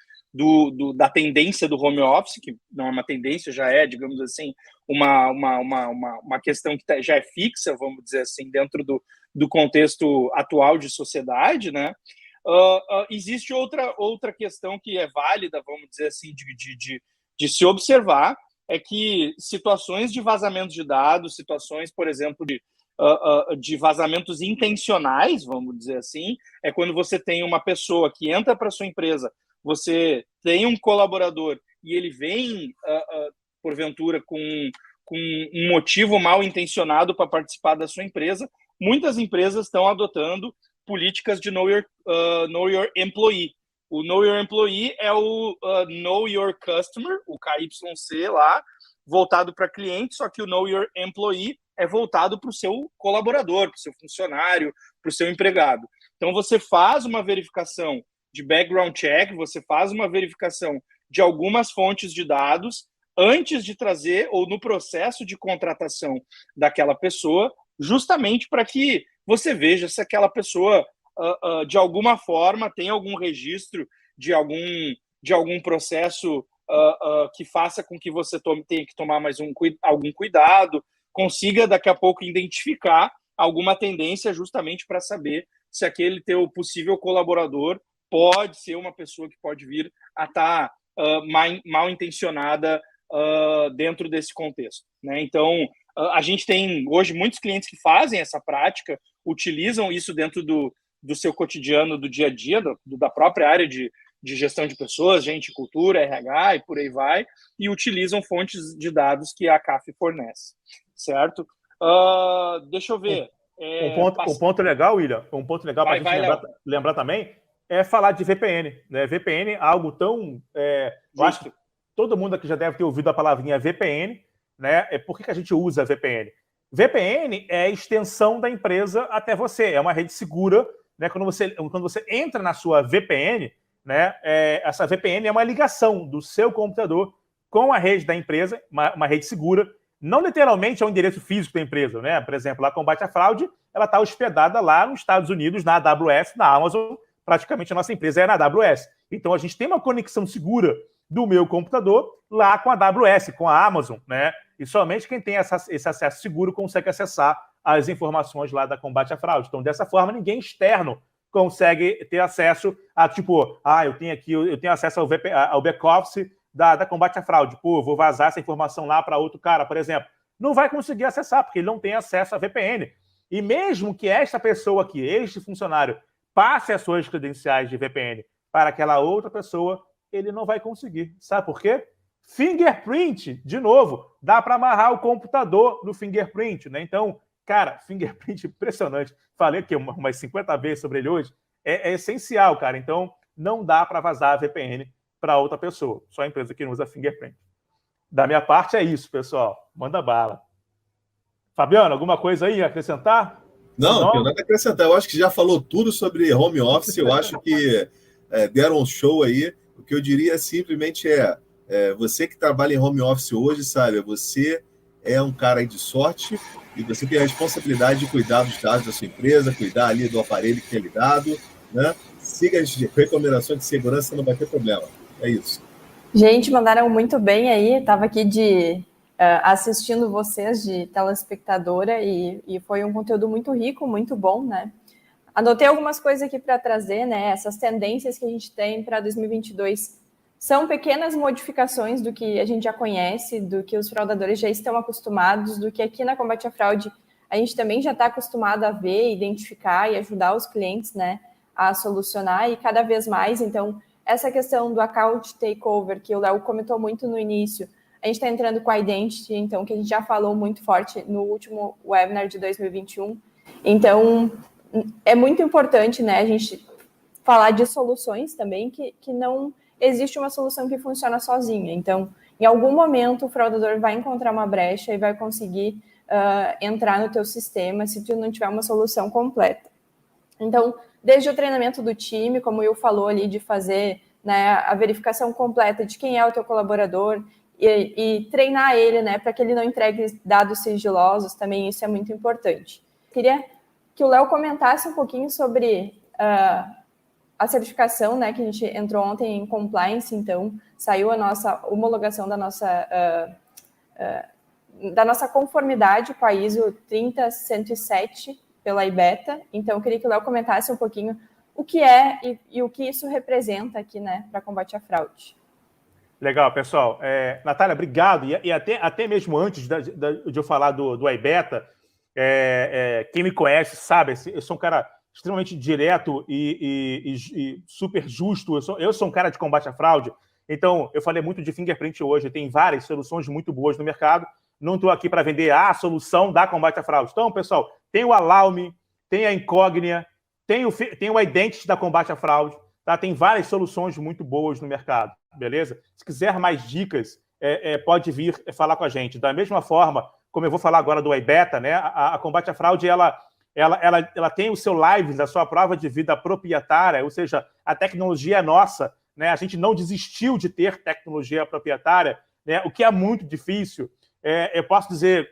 da tendência do home office, que não é uma tendência, já é, digamos assim, uma questão que já é fixa, vamos dizer assim, dentro do contexto atual de sociedade, né? Existe outra questão que é válida, vamos dizer assim, de se observar, é que situações de vazamento de dados, situações, por exemplo, de vazamentos intencionais, vamos dizer assim, é quando você tem uma pessoa que entra para sua empresa, você tem um colaborador e ele vem, porventura, com um motivo mal intencionado para participar da sua empresa. Muitas empresas estão adotando políticas de Know Your Employee. O Know Your Employee é o Know Your Customer, o KYC lá, voltado para cliente, só que o Know Your Employee é voltado para o seu colaborador, para o seu funcionário, para o seu empregado. Então, você faz uma verificação de background check, você faz uma verificação de algumas fontes de dados antes de trazer ou no processo de contratação daquela pessoa, justamente para que você veja se aquela pessoa, de alguma forma, tem algum registro de algum processo que faça com que você tenha que tomar algum cuidado, consiga daqui a pouco identificar alguma tendência justamente para saber se aquele teu possível colaborador pode ser uma pessoa que pode vir a estar mal intencionada dentro desse contexto, né? Então, a gente tem hoje muitos clientes que fazem essa prática, utilizam isso dentro do seu cotidiano, do dia a dia, da própria área de gestão de pessoas, gente, cultura, RH e por aí vai, e utilizam fontes de dados que a CAF fornece, certo? Deixa eu ver. Um ponto legal, William, um ponto legal para a gente lembrar também, é falar de VPN, né? VPN é algo tão... eu acho que todo mundo aqui já deve ter ouvido a palavrinha VPN, né? Por que a gente usa VPN? VPN é a extensão da empresa até você, é uma rede segura, né? Quando você entra na sua VPN, né? Essa VPN é uma ligação do seu computador com a rede da empresa, uma rede segura. Não literalmente é um endereço físico da empresa, né? Por exemplo, a Combate à Fraude, ela está hospedada lá nos Estados Unidos, na AWS, na Amazon. Praticamente a nossa empresa é na AWS. Então a gente tem uma conexão segura do meu computador lá com a AWS, com a Amazon, né? E somente quem tem esse acesso seguro consegue acessar as informações lá da combate à fraude. Então, dessa forma, ninguém externo consegue ter acesso a, tipo, eu tenho acesso ao back-office da combate à fraude. Pô, vou vazar essa informação lá para outro cara, por exemplo. Não vai conseguir acessar, porque ele não tem acesso a VPN. E mesmo que esta pessoa aqui, este funcionário, passe as suas credenciais de VPN para aquela outra pessoa, ele não vai conseguir. Sabe por quê? Fingerprint, de novo, dá para amarrar o computador no fingerprint, né? Então, cara, fingerprint impressionante. Falei aqui umas 50 vezes sobre ele hoje. É essencial, cara. Então, não dá para vazar a VPN para outra pessoa. Só a empresa que não usa fingerprint. Da minha parte é isso, pessoal. Manda bala. Fabiano, alguma coisa aí a acrescentar? Não tenho nada a acrescentar. Eu acho que já falou tudo sobre home office. Eu acho que deram um show aí. O que eu diria simplesmente você que trabalha em home office hoje, sabe? Você é um cara aí de sorte e você tem a responsabilidade de cuidar dos dados da sua empresa, cuidar ali do aparelho que é ligado, né? Siga as recomendações de segurança, não vai ter problema. É isso. Gente, mandaram muito bem aí. Estava aqui assistindo vocês de telespectadora e foi um conteúdo muito rico, muito bom, né? Anotei algumas coisas aqui para trazer, né? Essas tendências que a gente tem para 2022 são pequenas modificações do que a gente já conhece, do que os fraudadores já estão acostumados, do que aqui na Combate à Fraude a gente também já está acostumado a ver, identificar e ajudar os clientes, né, a solucionar, e cada vez mais. Então, essa questão do account takeover, que o Léo comentou muito no início, a gente está entrando com a Identity, então, que a gente já falou muito forte no último webinar de 2021. Então, é muito importante, né, a gente falar de soluções também, que não existe uma solução que funciona sozinha. Então, em algum momento, o fraudador vai encontrar uma brecha e vai conseguir entrar no teu sistema se tu não tiver uma solução completa. Então, desde o treinamento do time, como o Will falou ali, de fazer, né, a verificação completa de quem é o teu colaborador e treinar ele, né, para que ele não entregue dados sigilosos, também isso é muito importante. Queria que o Léo comentasse um pouquinho sobre a certificação, né, que a gente entrou ontem em compliance, então saiu a nossa homologação da nossa conformidade com a ISO 30107 pela IBETA. Então, eu queria que o Léo comentasse um pouquinho o que é e o que isso representa aqui, né, para combate à fraude. Legal, pessoal. Natália, obrigado. E até mesmo antes de eu falar do IBETA, quem me conhece sabe, eu sou um cara extremamente direto e super justo. Eu sou um cara de combate à fraude. Então, eu falei muito de fingerprint hoje. Tem várias soluções muito boas no mercado. Não estou aqui para vender a solução da combate à fraude. Então, pessoal, tem o Allow.me, tem a Incognia, tem o Identity da combate à fraude. Tá? Tem várias soluções muito boas no mercado, beleza? Se quiser mais dicas, pode vir falar com a gente. Da mesma forma, como eu vou falar agora do IBETA, né? A combate à fraude, ela tem o seu live, a sua prova de vida proprietária, ou seja, a tecnologia é nossa, né? A gente não desistiu de ter tecnologia proprietária, né? O que é muito difícil. Eu posso dizer,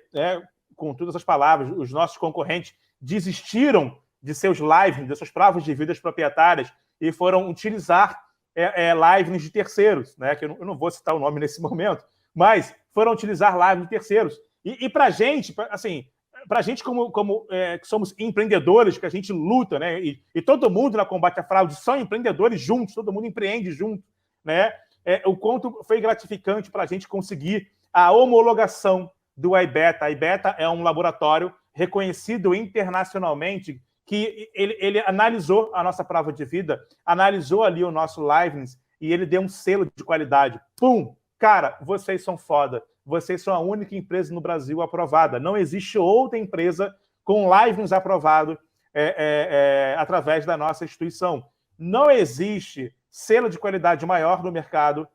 com todas as palavras, os nossos concorrentes desistiram de seus lives, de suas provas de vidas proprietárias e foram utilizar lives de terceiros, né? Que eu não vou citar o nome nesse momento, mas foram utilizar lives de terceiros. E para a gente, assim, para a gente que somos empreendedores, que a gente luta, né? E todo mundo na combate à fraude são empreendedores juntos, todo mundo empreende junto, né? O quanto foi gratificante para a gente conseguir a homologação do IBETA. A IBETA é um laboratório reconhecido internacionalmente que ele analisou a nossa prova de vida, analisou ali o nosso liveness e ele deu um selo de qualidade. Pum! Cara, vocês são foda. Vocês são a única empresa no Brasil aprovada. Não existe outra empresa com liveness aprovado através da nossa instituição. Não existe selo de qualidade maior no mercado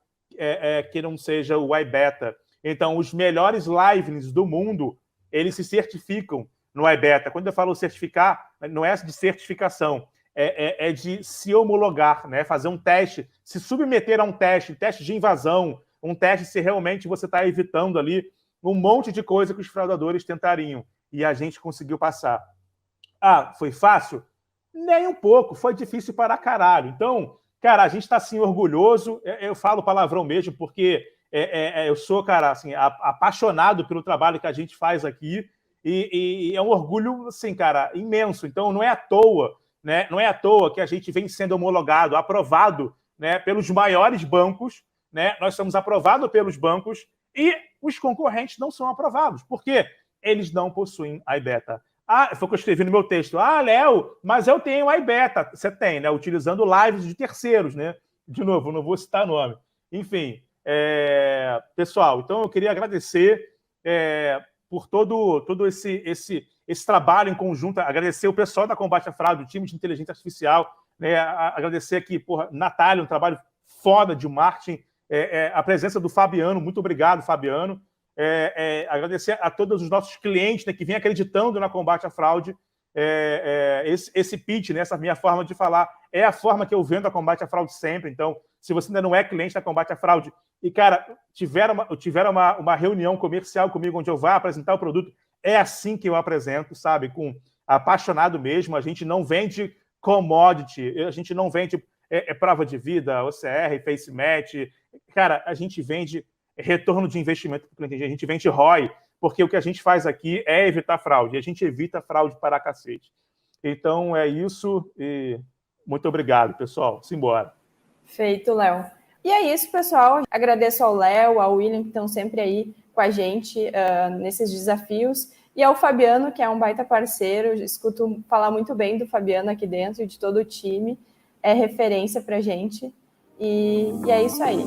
que não seja o IBETA. Então, os melhores liveness do mundo, eles se certificam no IBETA. Quando eu falo certificar, não é de certificação, é de se homologar, né? Fazer um teste, se submeter a um teste de invasão, um teste se realmente você está evitando ali um monte de coisa que os fraudadores tentariam. E a gente conseguiu passar. Ah, foi fácil? Nem um pouco, foi difícil para caralho. Então, cara, a gente está assim, orgulhoso, eu falo palavrão mesmo, porque eu sou, cara, assim, apaixonado pelo trabalho que a gente faz aqui, e é um orgulho, assim, cara, imenso. Então, não é à toa, né? Não é à toa que a gente vem sendo homologado, aprovado, né, pelos maiores bancos, né? Nós somos aprovados pelos bancos e os concorrentes não são aprovados. Por quê? Eles não possuem a iBeta. Foi o que eu escrevi no meu texto. Léo, mas eu tenho a iBeta. Você tem, né? Utilizando lives de terceiros, né? De novo, não vou citar nome. Enfim, pessoal, então eu queria agradecer por todo esse trabalho em conjunto, agradecer o pessoal da Combate à Fraude, o time de inteligência artificial, né? Agradecer aqui, Natália, um trabalho foda de marketing, a presença do Fabiano, muito obrigado, Fabiano. Agradecer a todos os nossos clientes, né, que vêm acreditando na Combate à Fraude. Esse pitch, né, essa minha forma de falar, é a forma que eu vendo a Combate à Fraude sempre. Então, se você ainda não é cliente da Combate à Fraude e, cara, tiver uma reunião comercial comigo onde eu vá apresentar o produto, é assim que eu apresento, sabe? Com apaixonado mesmo. A gente não vende commodity, a gente não vende prova de vida, OCR, face match. Cara, a gente vende retorno de investimento para o cliente, a gente vende ROI, porque o que a gente faz aqui é evitar fraude, e a gente evita fraude para cacete. Então, é isso, e muito obrigado, pessoal. Simbora. Feito, Léo. E é isso, pessoal. Agradeço ao Léo, ao William, que estão sempre aí com a gente nesses desafios, e ao Fabiano, que é um baita parceiro. Eu escuto falar muito bem do Fabiano aqui dentro e de todo o time. É referência para a gente. E é isso aí.